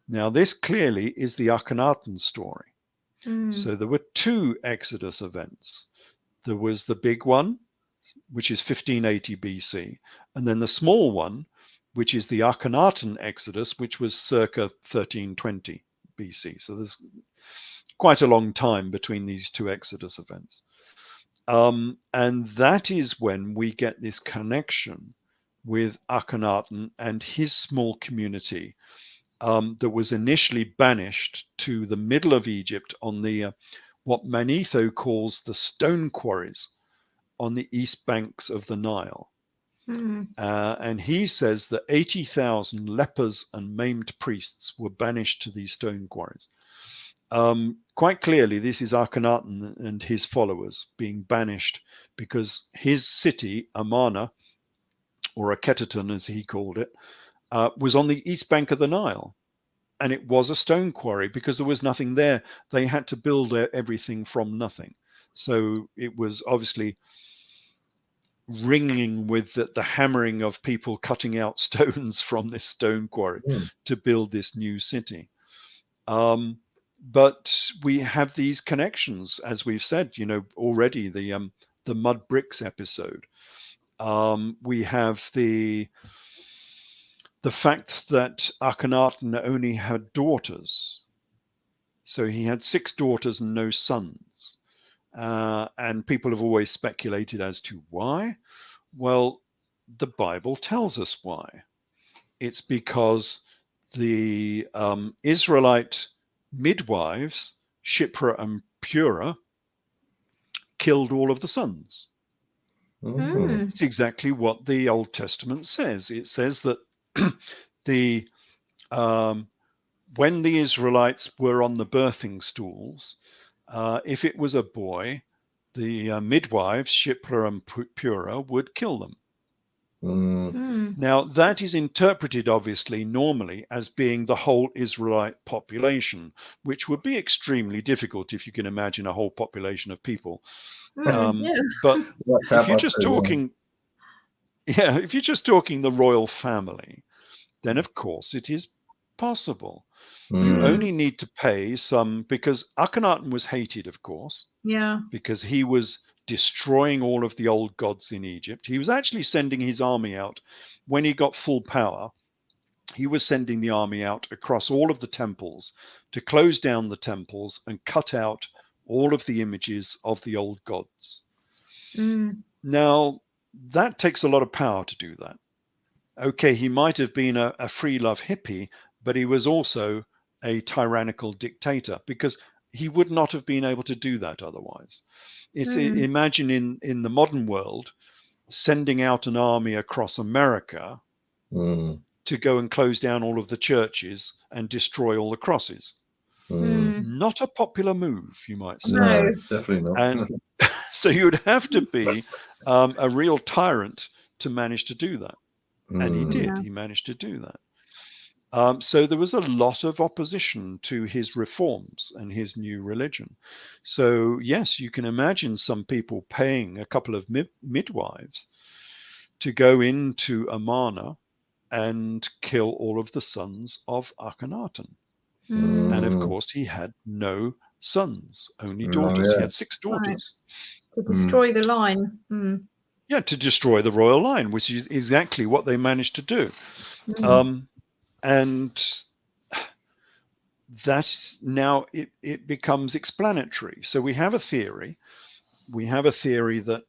Now, this clearly is the Akhenaten story. So there were 2 Exodus events. There was the big one, which is 1580 BC, and then the small one, which is the Akhenaten Exodus, which was circa 1320 BC. So there's quite a long time between these 2 Exodus events. And that is when we get this connection with Akhenaten and his small community that was initially banished to the middle of Egypt on the what Manetho calls the stone quarries on the east banks of the Nile. And he says that 80,000 lepers and maimed priests were banished to these stone quarries. Quite clearly, this is Akhenaten and his followers being banished because his city, Amarna, or Akhenaten as he called it, was on the east bank of the Nile. And it was a stone quarry because there was nothing there. They had to build everything from nothing. So it was obviously ringing with the hammering of people cutting out stones from this stone quarry to build this new city. But we have these connections, as we've said, already, the mud bricks episode. We have the fact that Akhenaten only had daughters. So he had 6 daughters and no sons. And people have always speculated as to why. Well, the Bible tells us why. It's because the Israelite midwives, Shiphrah and Puah, killed all of the sons. It's exactly what the Old Testament says. It says that when the Israelites were on the birthing stools, if it was a boy, the midwives, Shiphrah and Puah, would kill them. Now, that is interpreted, obviously, normally as being the whole Israelite population, which would be extremely difficult if you can imagine a whole population of people. But if you're just talking, if you're just talking the royal family, then of course it is possible. You only need to pay some, because Akhenaten was hated, of course, because he was destroying all of the old gods in Egypt. He was actually sending his army out when he got full power. He was sending the army out across all of the temples to close down the temples and cut out all of the images of the old gods. Now, that takes a lot of power to do that. Okay, he might have been a free love hippie, but he was also a tyrannical dictator, because he would not have been able to do that otherwise. It's imagine in the modern world, sending out an army across America to go and close down all of the churches and destroy all the crosses. Not a popular move, you might say. No. Definitely not. And so you would have to be a real tyrant to manage to do that. And he did. Yeah. He managed to do that. So there was a lot of opposition to his reforms and his new religion. So yes, you can imagine some people paying a couple of midwives to go into Amarna and kill all of the sons of Akhenaten. And of course, he had no sons, only daughters. He had 6 daughters. To destroy the line. Yeah, to destroy the royal line, which is exactly what they managed to do. And that's now it becomes explanatory. So we have a theory. We have a theory that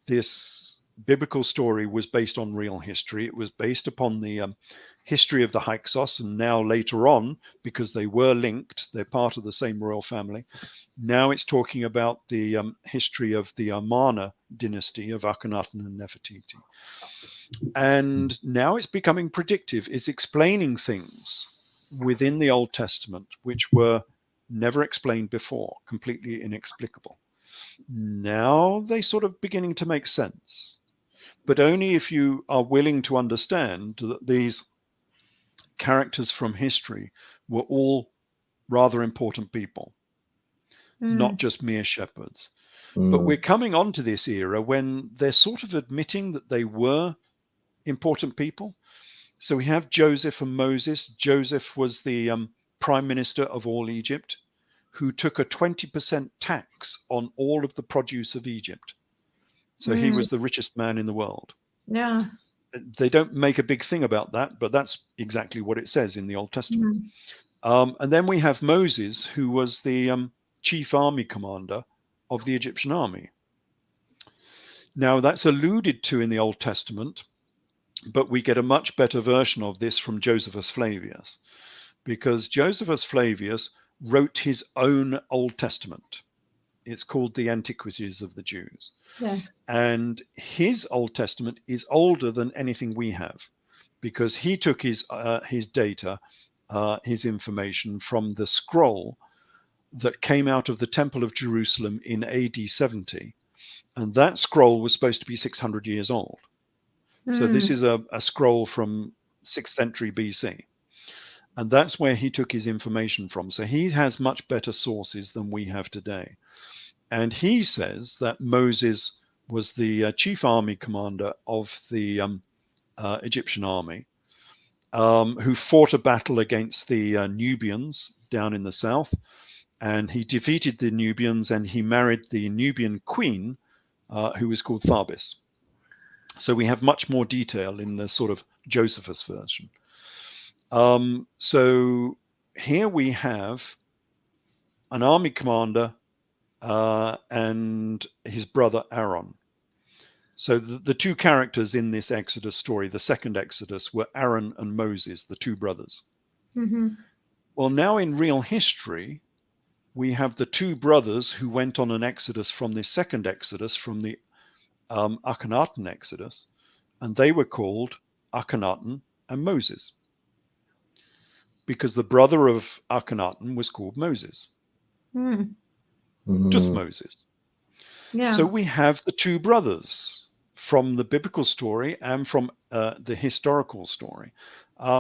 this biblical story was based on real history. It was based upon the history of the Hyksos, and now later on, because they were linked, they're part of the same royal family. Now it's talking about the history of the Amarna dynasty of Akhenaten and Nefertiti. And now it's becoming predictive. It's explaining things within the Old Testament which were never explained before, completely inexplicable. Now they sort of beginning to make sense, but only if you are willing to understand that these characters from history were all rather important people, not just mere shepherds. But we're coming on to this era when they're sort of admitting that they were important people. So we have Joseph and Moses. Joseph was the prime minister of all Egypt, who took a 20% tax on all of the produce of Egypt. So he was the richest man in the world. Yeah. They don't make a big thing about that, but that's exactly what it says in the Old Testament. And then we have Moses, who was the chief army commander of the Egyptian army. Now, that's alluded to in the Old Testament, but we get a much better version of this from Josephus Flavius, because Josephus Flavius wrote his own Old Testament. It's called the Antiquities of the Jews. Yes. And his Old Testament is older than anything we have, because he took his data, his information from the scroll that came out of the Temple of Jerusalem in AD 70. And that scroll was supposed to be 600 years old. So this is a scroll from 6th century BC. And that's where he took his information from. So he has much better sources than we have today. And he says that Moses was the chief army commander of the Egyptian army, who fought a battle against the Nubians down in the south. And he defeated the Nubians, and he married the Nubian queen, who was called Tharbis. So we have much more detail in the sort of Josephus version. So here we have an army commander and his brother Aaron. So the 2 characters in this Exodus story, the second Exodus, were Aaron and Moses, the 2 brothers. Well, now in real history, we have the 2 brothers who went on an Exodus from the second Exodus, from the Akhenaten Exodus, and they were called Akhenaten and Moses, because the brother of Akhenaten was called Moses. Just Moses. Yeah. So we have the 2 brothers from the biblical story and from the historical story,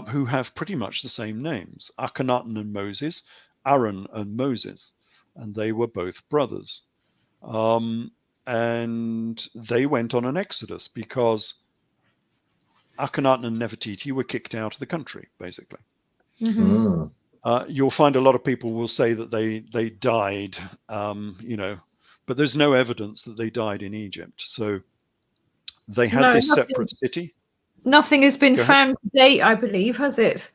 who have pretty much the same names, Akhenaten and Moses, Aaron and Moses, and they were both brothers. And they went on an exodus because Akhenaten and Nefertiti were kicked out of the country, basically. You'll find a lot of people will say that they died, but there's no evidence that they died in Egypt. So they had this separate city. Nothing has been found to date, I believe, has it?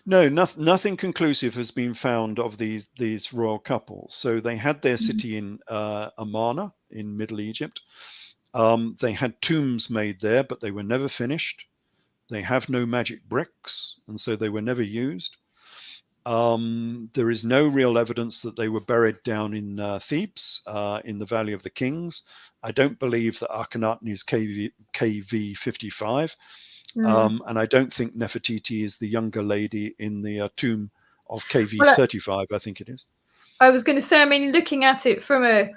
No, nothing conclusive has been found of these royal couples. So they had their city in Amarna in Middle Egypt. They had tombs made there, but they were never finished. They have no magic bricks, and so they were never used. There is no real evidence that they were buried down in Thebes, in the Valley of the Kings. I don't believe that Akhenaten is KV 55. And I don't think Nefertiti is the younger lady in the tomb of KV 35, I think it is. I was going to say, I mean, looking at it from a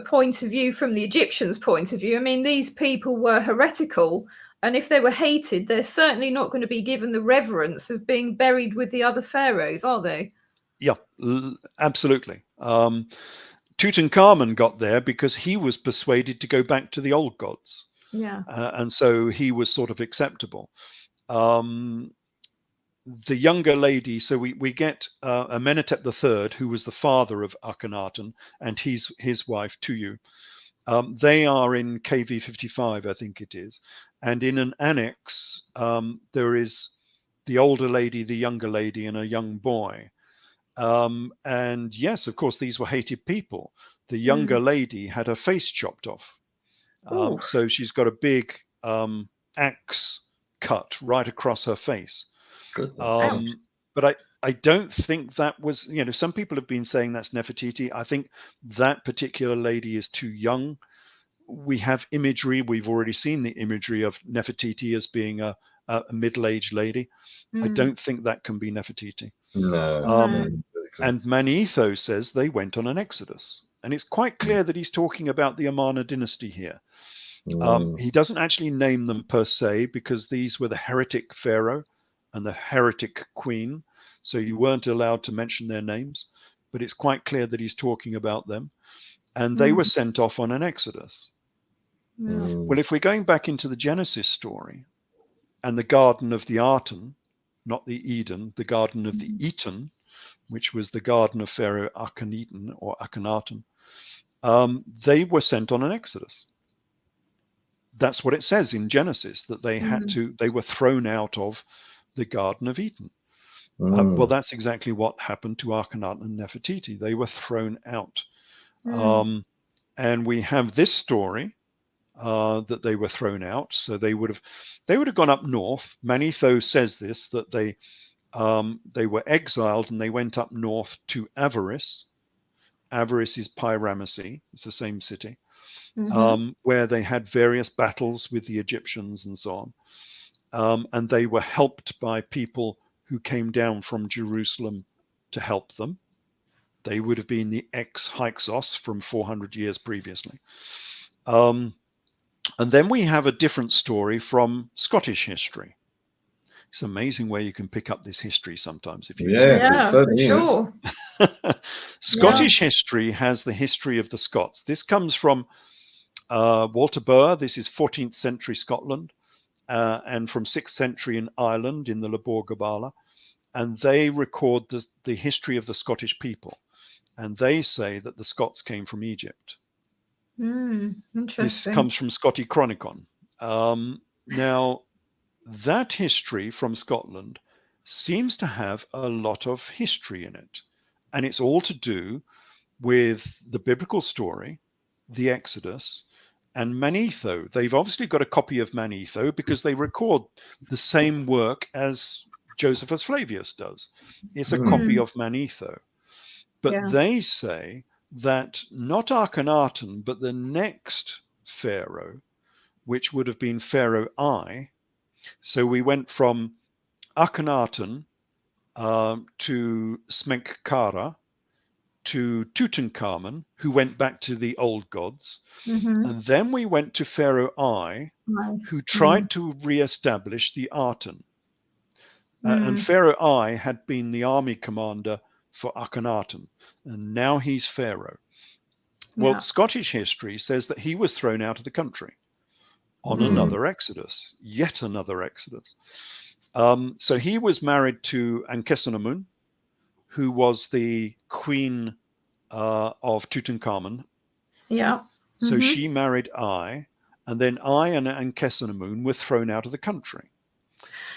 point of view, from the Egyptians' point of view, I mean, these people were heretical. And if they were hated, they're certainly not going to be given the reverence of being buried with the other pharaohs, are they? Yeah, absolutely. Tutankhamun got there because he was persuaded to go back to the old gods. Yeah. And so he was sort of acceptable. The younger lady, so we get Amenhotep III, who was the father of Akhenaten, and his wife, Tuyu. They are in KV 55, I think it is. And in an annex, there is the older lady, the younger lady, and a young boy. And yes, of course, these were hated people. The younger lady had her face chopped off. So she's got a big axe cut right across her face. But I don't think that was, some people have been saying that's Nefertiti. I think that particular lady is too young. We have imagery. We've already seen the imagery of Nefertiti as being a middle-aged lady. I don't think that can be Nefertiti. No. And Manetho says they went on an exodus. And it's quite clear that he's talking about the Amarna dynasty here. He doesn't actually name them per se, because these were the heretic pharaoh and the heretic queen. So you weren't allowed to mention their names. But it's quite clear that he's talking about them. And they were sent off on an exodus. Well, if we're going back into the Genesis story and the Garden of the Arten, not the Eden, the Garden of the Eten, which was the garden of Pharaoh Akhenaten or Akhenaten, they were sent on an exodus. That's what it says in Genesis, that they were thrown out of the Garden of Eden. Well, that's exactly what happened to Akhenaten and Nefertiti. They were thrown out. And we have this story that they were thrown out. So they would have gone up north. Manetho says this, that they were exiled and they went up north to Avaris. Avaris is Pi-Ramesses. It's the same city, where they had various battles with the Egyptians and so on. And they were helped by people who came down from Jerusalem to help them. They would have been the ex-Hyksos from 400 years previously. And then we have a different story from Scottish history. It's amazing where you can pick up this history sometimes. If you for sure. Scottish history has the history of the Scots. This comes from Walter Burr. This is 14th century Scotland, and from 6th century in Ireland in the Lebor Gabala. And they record the history of the Scottish people. And they say that the Scots came from Egypt. Interesting. This comes from Scotty Chronicon. Now, that history from Scotland seems to have a lot of history in it. And it's all to do with the biblical story, the Exodus, and Manetho. They've obviously got a copy of Manetho because they record the same work as Josephus Flavius does. It's a copy of Manetho. But they say that not Akhenaten, but the next pharaoh, which would have been Pharaoh I. So we went from Akhenaten to Smenkhkare to Tutankhamun, who went back to the old gods. And then we went to Pharaoh I, who tried to re-establish the Aten. And Pharaoh I had been the army commander for Akhenaten, and now he's Pharaoh. Well, Scottish history says that he was thrown out of the country on another exodus, yet another exodus. So he was married to Ankhesenamun, who was the queen of Tutankhamun. So she married I, and then I and Ankhesenamun were thrown out of the country.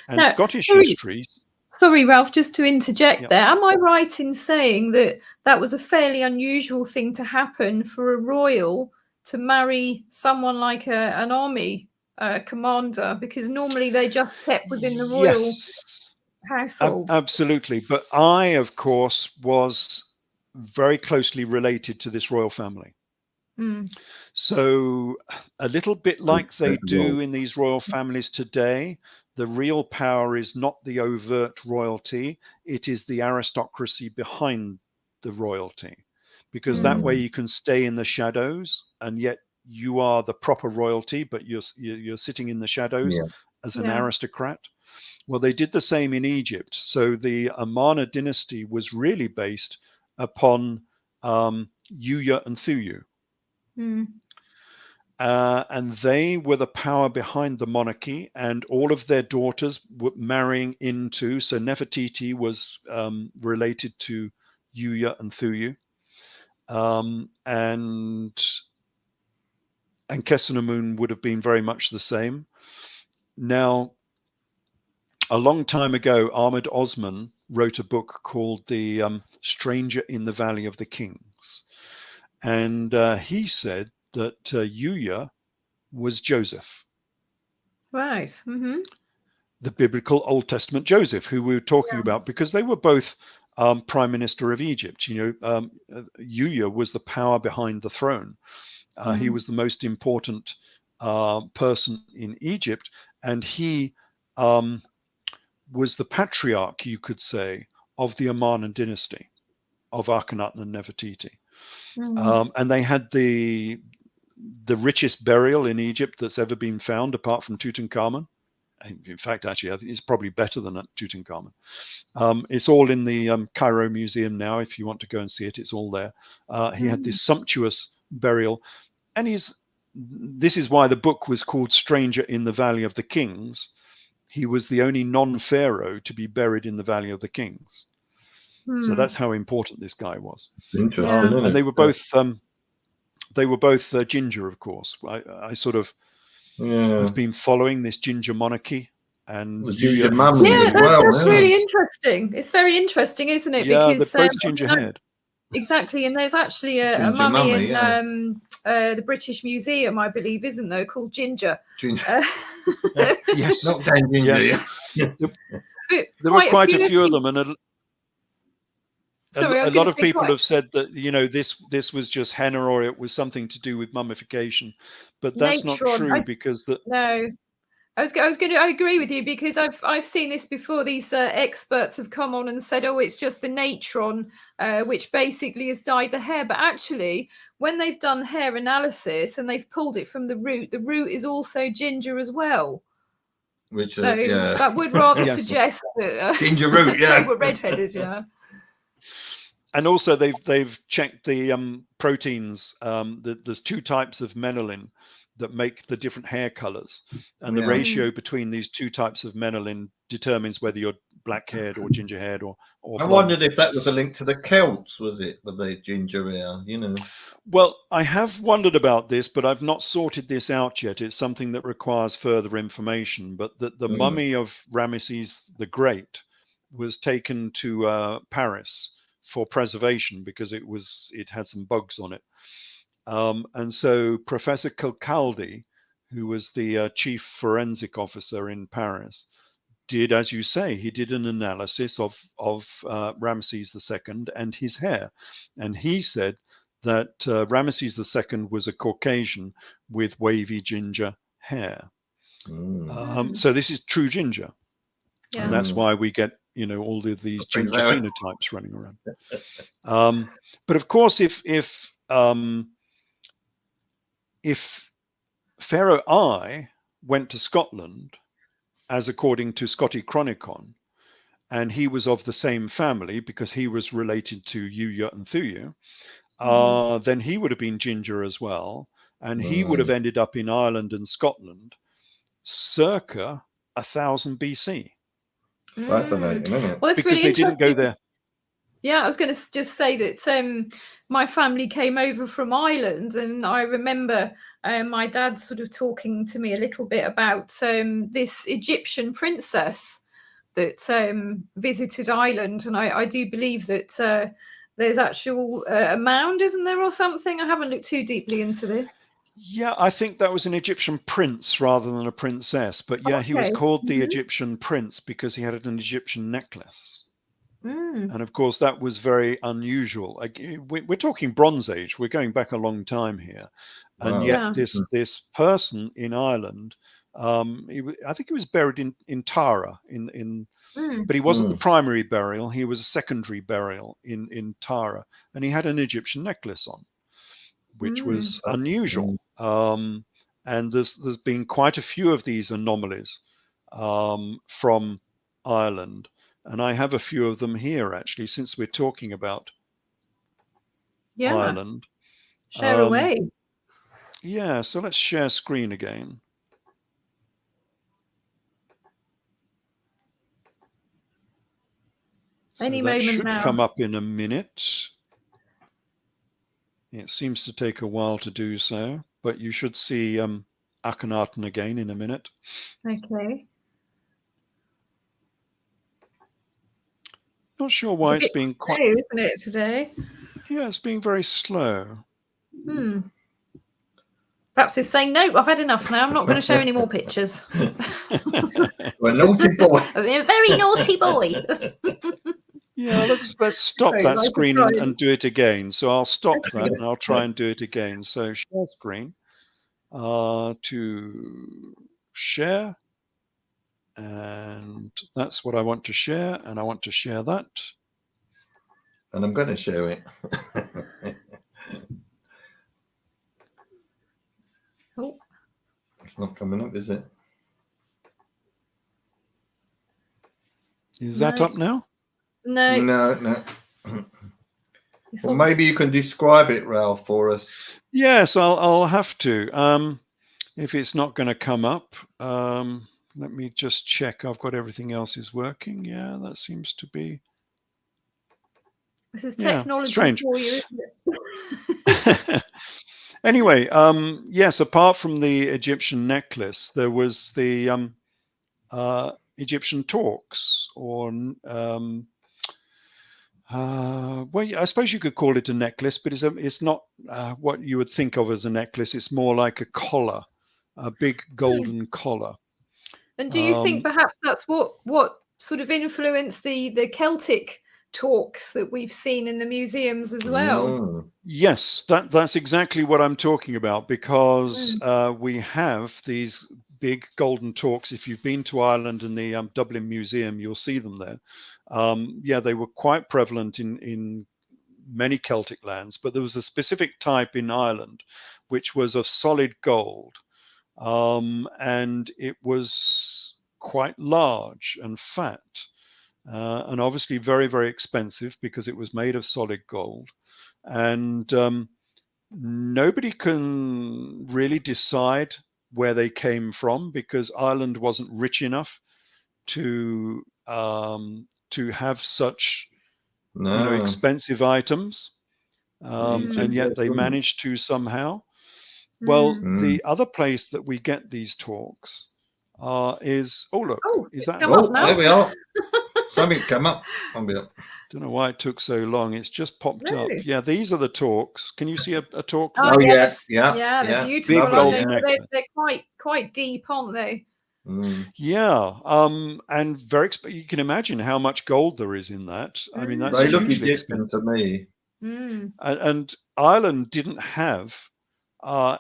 And now, Scottish history... Sorry, Ralph, just to interject there. Am I right in saying that that was a fairly unusual thing to happen for a royal to marry someone like an army commander? Because normally they just kept within the royal household. Absolutely. But I, of course, was very closely related to this royal family. Mm. So a little bit like they do in these royal families today, the real power is not the overt royalty, it is the aristocracy behind the royalty. Because that way you can stay in the shadows, and yet you are the proper royalty, but you're sitting in the shadows as an aristocrat. Well, they did the same in Egypt. So the Amarna dynasty was really based upon Yuya and Thuyu. And they were the power behind the monarchy, and all of their daughters were marrying into. So Nefertiti was related to Yuya and Thuyu, and Kessenemun would have been very much the same. Now, a long time ago, Ahmed Osman wrote a book called The Stranger in the Valley of the Kings, and he said that Yuya was Joseph. Right. Mm-hmm. The biblical Old Testament Joseph, who we were talking about, because they were both prime minister of Egypt. Yuya was the power behind the throne. He was the most important person in Egypt, and he was the patriarch, you could say, of the Amarna dynasty of Akhenaten and Nefertiti. And they had the richest burial in Egypt that's ever been found, apart from Tutankhamun. In fact, actually, I think it's probably better than Tutankhamun. It's all in the Cairo Museum now. If you want to go and see it, it's all there. He had this sumptuous burial, and this is why the book was called Stranger in the Valley of the Kings. He was the only non-pharaoh to be buried in the Valley of the Kings. So that's how important this guy was. Interesting, isn't and it? they were both ginger, of course. I sort of have been following this ginger monarchy, and ginger mummy as that's well. really interesting. It's very interesting, isn't it? Yeah, because they're both ginger haired. Exactly, and there's actually a mummy in the British Museum, I believe, isn't there, called Ginger? Ginger. Yes, not Dame Ginger. Yes. There were quite a few of them, and a lot of people have said that this was just henna, or it was something to do with mummification, but that's not true, because no. I agree with you, because I've seen this before. These experts have come on and said, oh, it's just the natron, which basically has dyed the hair. But actually, when they've done hair analysis and they've pulled it from the root is also ginger as well. Which that would rather suggest that ginger root, they were redheaded, And also they've checked the proteins. There's two types of menelin that make the different hair colors, and the ratio between these two types of menelin determines whether you're black-haired or ginger-haired or I wondered if that was a link to the Celts, was it, with the ginger hair, Well, I have wondered about this, but I've not sorted this out yet. It's something that requires further information. But the mummy of Ramesses the Great was taken to Paris for preservation, because it had some bugs on it. And so Professor Kilcaldy, who was the chief forensic officer in Paris, did, as you say, he did an analysis of Ramesses II and his hair. And he said that Ramesses II was a Caucasian with wavy ginger hair. So this is true ginger. And that's why we get, all of these ginger phenotypes running around. But of course, if Pharaoh I went to Scotland, as according to Scotty Chronicon, and he was of the same family because he was related to Yuya and Thuyu, then he would have been ginger as well, and he would have ended up in Ireland and Scotland circa 1000 BC. Fascinating, isn't it? Well, that's because really they didn't go there. Yeah, I was going to just say that my family came over from Ireland, and I remember my dad sort of talking to me a little bit about this Egyptian princess that visited Ireland, and I do believe that there's actual a mound, isn't there, or something? I haven't looked too deeply into this. Yeah, I think that was an Egyptian prince rather than a princess. But yeah, he was Okay. called the Egyptian prince because he had an Egyptian necklace. Mm. And of course, that was very unusual. We're talking Bronze Age. We're going back a long time here. And Wow. yet Yeah. this person in Ireland, I think he was buried in Tara, Mm. but he wasn't the primary burial. He was a secondary burial in Tara. And he had an Egyptian necklace on, which was unusual. And there's been quite a few of these anomalies from Ireland. And I have a few of them here, actually, since we're talking about Yeah. Ireland. Share away. Yeah, so let's share screen again. So Any that moment should now. come up in a minute. It seems to take a while to do so, but you should see Akhenaten again in a minute. Okay. Not sure why it's being quite slow, isn't it, today? Yeah, it's being very slow. Perhaps it's saying, no, I've had enough now. I'm not going to show any more pictures. We're naughty boy. I'm a very naughty boy. Yeah, let's stop that screen and do it again. So I'll stop that and I'll try and do it again. So share screen to share. And that's what I want to share. And I want to share that. And I'm going to share it. Oh. It's not coming up, is it? Is that up now? No. No. Well, maybe you can describe it, Ralph, for us. Yes, I'll have to. If it's not going to come up, let me just check. I've got everything else is working. Yeah, that seems to be. This is technology strange. for you, isn't it? Anyway, yes, apart from the Egyptian necklace, there was the Egyptian talks, or well, I suppose you could call it a necklace, but it's not what you would think of as a necklace. It's more like a collar, a big golden collar. And do you think perhaps that's what sort of influenced the Celtic talks that we've seen in the museums as well? Yes, that's exactly what I'm talking about, because we have these big golden talks. If you've been to Ireland and the Dublin Museum, you'll see them there. Yeah, they were quite prevalent in many Celtic lands, but there was a specific type in Ireland which was of solid gold, and it was quite large and fat, and obviously very, very expensive because it was made of solid gold. And nobody can really decide where they came from, because Ireland wasn't rich enough to have such expensive items, and yet they managed to somehow. Well, the other place that we get these talks is is that? There we are. Something come up. Don't know why it took so long. It's just popped up. Yeah, these are the talks. Can you see a talk? Oh, yes. Yeah, they're beautiful. They're quite deep, aren't they? Yeah, and very. You can imagine how much gold there is in that. I mean, that's they look hugely Egyptian to me. And Ireland didn't have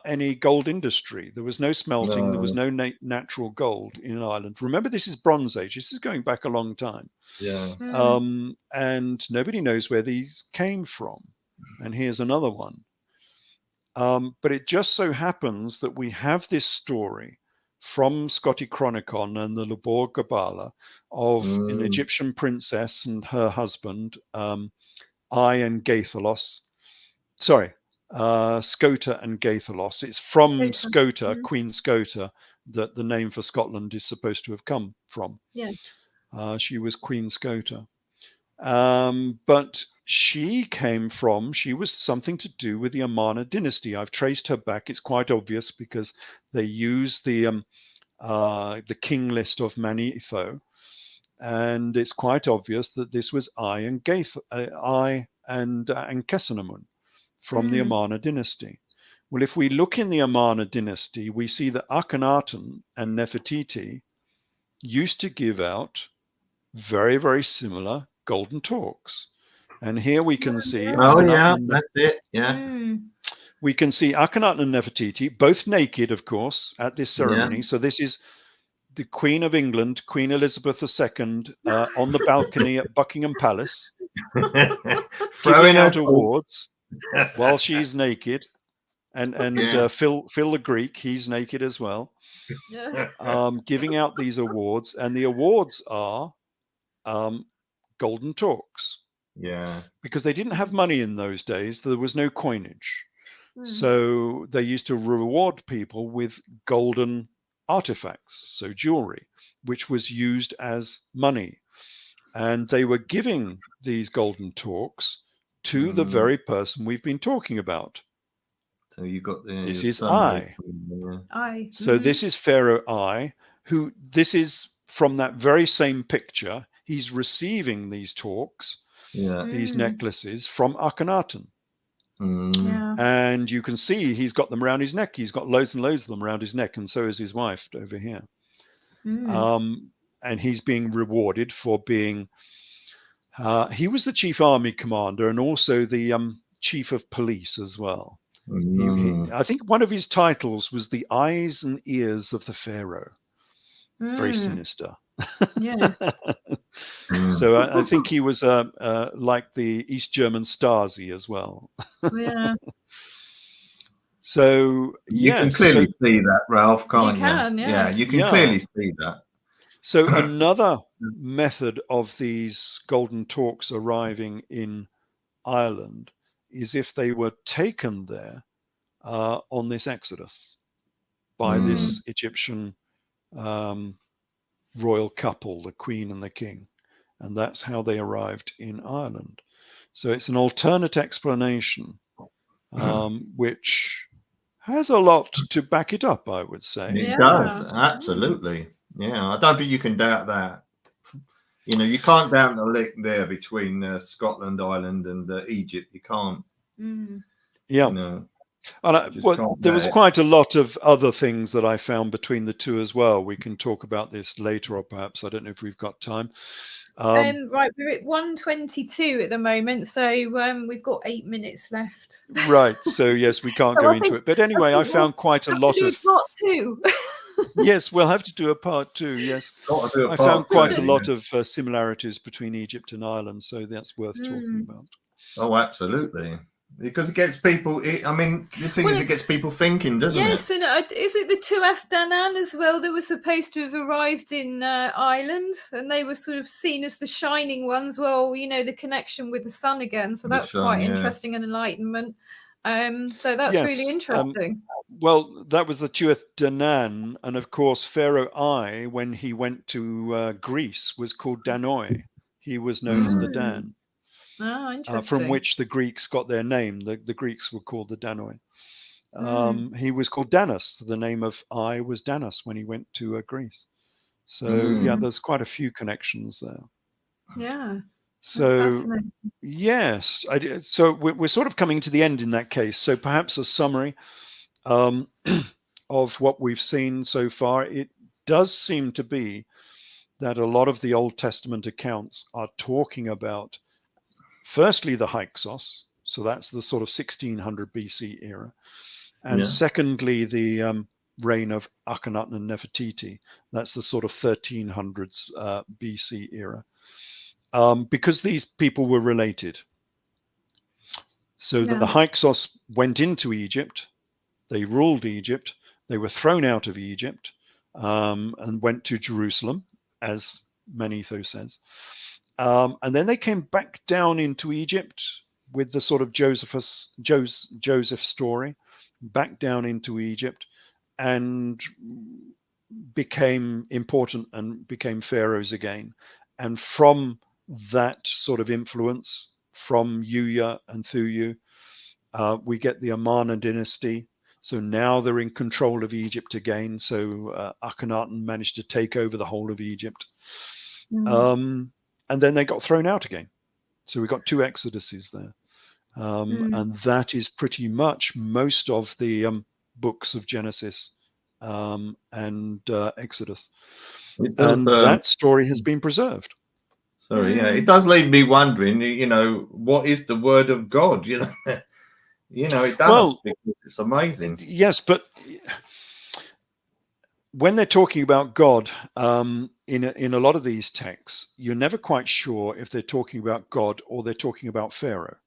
any gold industry. There was no smelting. There was no natural gold in Ireland. Remember, this is Bronze Age. This is going back a long time. Yeah. And nobody knows where these came from. And here's another one. But it just so happens that we have this story from Scotty Chronicon and the Lebor Gabala of an Egyptian princess and her husband, and Gaithalos. Sorry, Scota and Gaithalos. It's from Scota, Queen Scota, that the name for Scotland is supposed to have come from. Yes. She was Queen Scota. But she was something to do with the Amarna dynasty. I've traced her back. It's quite obvious because they use the king list of Manetho, and it's quite obvious that this was and Kessenamun from the Amarna dynasty. Well, if we look in the Amarna dynasty, we see that Akhenaten and Nefertiti used to give out very, very similar golden talks. And here we can see that's it. Yeah. We can see Akhenaten and Nefertiti, both naked, of course, at this ceremony. So this is the Queen of England, Queen Elizabeth II, on the balcony at Buckingham Palace, giving out awards while she's naked. And Phil the Greek, he's naked as well, giving out these awards. And the awards are golden talks. Yeah. Because they didn't have money in those days. There was no coinage. So they used to reward people with golden artifacts, so jewelry, which was used as money. And they were giving these golden talks to the very person we've been talking about. So you got this is I. So this is Pharaoh I, who this is from that very same picture. He's receiving these talks, these necklaces from Akhenaten. And you can see he's got them around his neck. He's got loads and loads of them around his neck, and so is his wife over here. And he's being rewarded for being, he was the chief army commander and also the chief of police as well. I think one of his titles was the eyes and ears of the pharaoh. Very sinister. Yes. So I think he was like the East German Stasi as well. Yeah. So you can clearly see that, Ralph, can't you? Can, yes. Yeah, you can clearly see that. So another method of these golden talks arriving in Ireland is if they were taken there on this exodus by this Egyptian royal couple, the Queen and the King. And that's how they arrived in Ireland. So it's an alternate explanation, which has a lot to back it up, I would say. It does, absolutely. Yeah, I don't think you can doubt that. You know, you can't doubt the link there between Scotland, Ireland, and Egypt. You can't. Yeah. You know, and there was quite a lot of other things that I found between the two as well. We can talk about this later, or perhaps I don't know if we've got time. Right, we're at 1:22 at the moment, so we've got 8 minutes left. Right, so yes, we can't go into it. But anyway, I found quite a lot of part two. Yes, we'll have to do a part two. Yes, I found quite a lot of similarities between Egypt and Ireland, so that's worth talking about. Oh, absolutely. Because it gets people, I mean, the thing is, it gets people thinking, doesn't it? Yes, and is it the Tuath Danann as well? They were supposed to have arrived in Ireland, and they were sort of seen as the shining ones. Well, you know, the connection with the sun again. So that's quite interesting, and enlightenment. So that's really interesting. Well, that was the Tuath Danann, and of course, Pharaoh I, when he went to Greece, was called Danoi. He was known as the Dan. Oh, interesting. From which the Greeks got their name. The Greeks were called the Danoi. He was called Danos. The name of I was Danos when he went to Greece. So yeah, there's quite a few connections there. Yeah. So yes, so we're sort of coming to the end in that case. So perhaps a summary of what we've seen so far. It does seem to be that a lot of the Old Testament accounts are talking about, firstly, the Hyksos, so that's the sort of 1600 BC era, and secondly, the reign of Akhenaten and Nefertiti, that's the sort of 1300s BC era, because these people were related. So that the Hyksos went into Egypt, they ruled Egypt, they were thrown out of Egypt, and went to Jerusalem, as Manetho says. And then they came back down into Egypt with the sort of Joseph story, back down into Egypt, and became important and became pharaohs again. And from that sort of influence, from Yuya and Thuyu, we get the Amarna dynasty. So now they're in control of Egypt again. So Akhenaten managed to take over the whole of Egypt. And then they got thrown out again. So we got two exoduses there. And that is pretty much most of the books of Genesis and Exodus. And that story has been preserved. Sorry, yeah, it does leave me wondering, what is the word of God? It does, because it's amazing. Yes, but when they're talking about God in a lot of these texts, you're never quite sure if they're talking about God or they're talking about Pharaoh.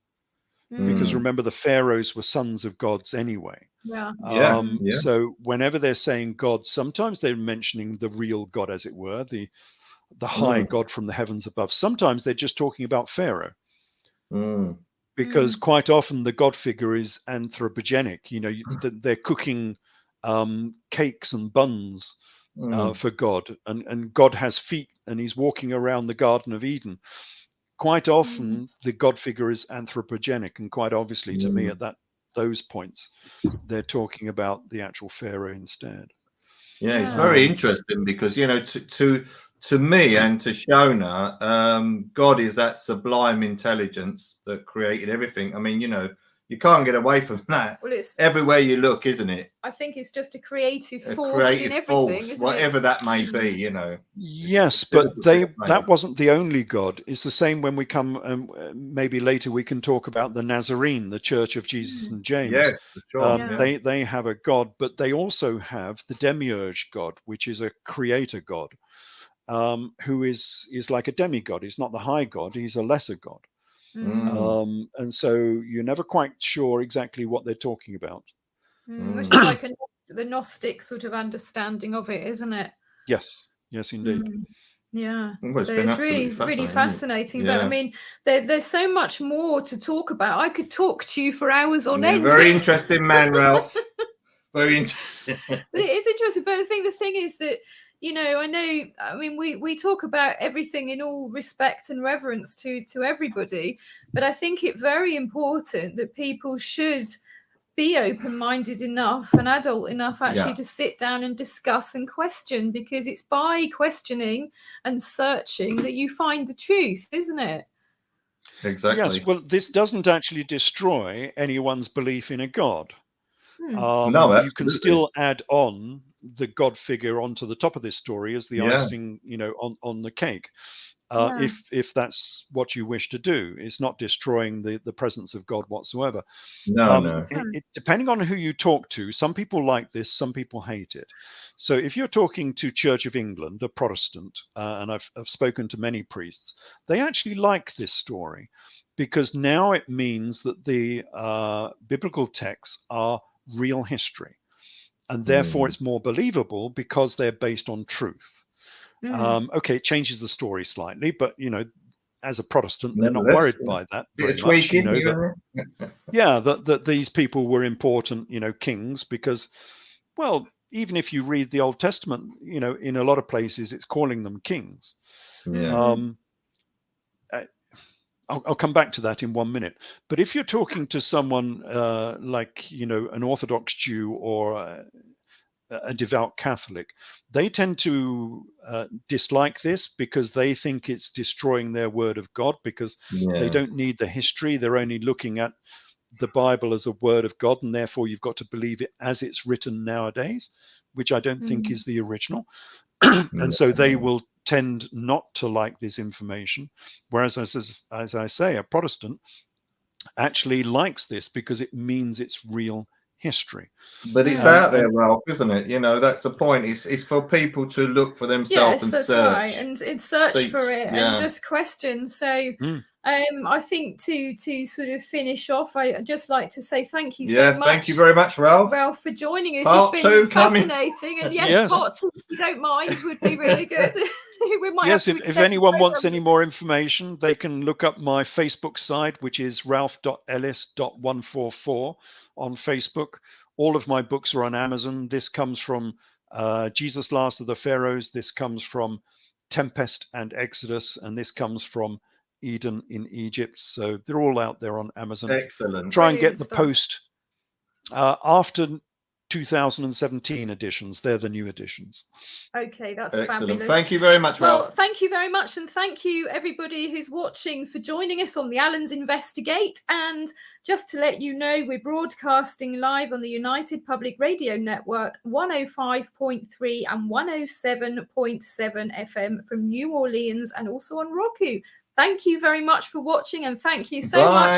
Because remember, the pharaohs were sons of gods anyway. So whenever they're saying God, sometimes they're mentioning the real God, as it were, the high God from the heavens above. Sometimes they're just talking about Pharaoh. Because quite often the God figure is anthropogenic. They're cooking cakes and buns for God, and God has feet and he's walking around the Garden of Eden. Quite often the God figure is anthropogenic, and quite obviously to me at those points they're talking about the actual Pharaoh instead. It's very interesting because to me and to Shona, God is that sublime intelligence that created everything. I mean, you can't get away from that. Well, it's everywhere you look, isn't it? I think it's just a creative force in everything, isn't whatever it? that may be, Yes, but that wasn't the only God. It's the same when we come, maybe later we can talk about the Nazarene, the Church of Jesus and James. Yes, for sure. They have a God, but they also have the demiurge God, which is a creator God, who is like a demigod. He's not the high God, he's a lesser God. And so you're never quite sure exactly what they're talking about. Which is like the Gnostic sort of understanding of it, isn't it? Yes, indeed. Yeah, well, so it's really fascinating. But I mean, there's so much more to talk about. I could talk to you for hours on end. Very interesting man, Ralph. Very interesting. But it is interesting. But the thing is that, I mean, we talk about everything in all respect and reverence to everybody, but I think it's very important that people should be open-minded enough and adult enough actually to sit down and discuss and question, because it's by questioning and searching that you find the truth, isn't it? Exactly. Yes, well, this doesn't actually destroy anyone's belief in a God. No, absolutely. You can still add on the God figure onto the top of this story as the icing, on the cake. If that's what you wish to do. It's not destroying the presence of God whatsoever. No. Depending on who you talk to, some people like this, some people hate it. So if you're talking to Church of England, a Protestant, and I've spoken to many priests, they actually like this story, because now it means that the biblical texts are real history, and therefore it's more believable because they're based on truth. It changes the story slightly, but as a Protestant, they're not worried by that very much. That these people were important, kings, because, well, even if you read the Old Testament, in a lot of places it's calling them kings. I'll come back to that in 1 minute. But if you're talking to someone like, an Orthodox Jew or a devout Catholic, they tend to dislike this because they think it's destroying their word of God, because they don't need the history. They're only looking at the Bible as a word of God, and therefore you've got to believe it as it's written nowadays, which I don't think is the original. And so they will tend not to like this information, whereas as I say, a Protestant actually likes this because it means it's real history. But it's out there, Ralph, isn't it? That's the point. It's for people to look for themselves and that's search. Right. And search for it and just question. So I think to sort of finish off, I'd just like to say thank you so much. Thank you very much, Ralph. Ralph, for joining us. Part it's been 2 fascinating. And part 2, if you don't mind, would be really good. We might have to if anyone wants any more information, they can look up my Facebook site, which is ralph.ellis.144 on Facebook. All of my books are on Amazon. This comes from Jesus, Last of the Pharaohs. This comes from Tempest and Exodus. And this comes from Eden in Egypt. So they're all out there on Amazon. Excellent. Try and get the post after 2017 editions. They're the new editions. Okay, that's Excellent. fabulous. Thank you very much, Well, Ralph. thank you very much. And thank you, everybody who's watching, for joining us on the Allens Investigate. And just to let you know, we're broadcasting live on the United Public Radio Network, 105.3 and 107.7 FM from New Orleans, and also on Roku. Thank you very much for watching, and thank you so Bye. much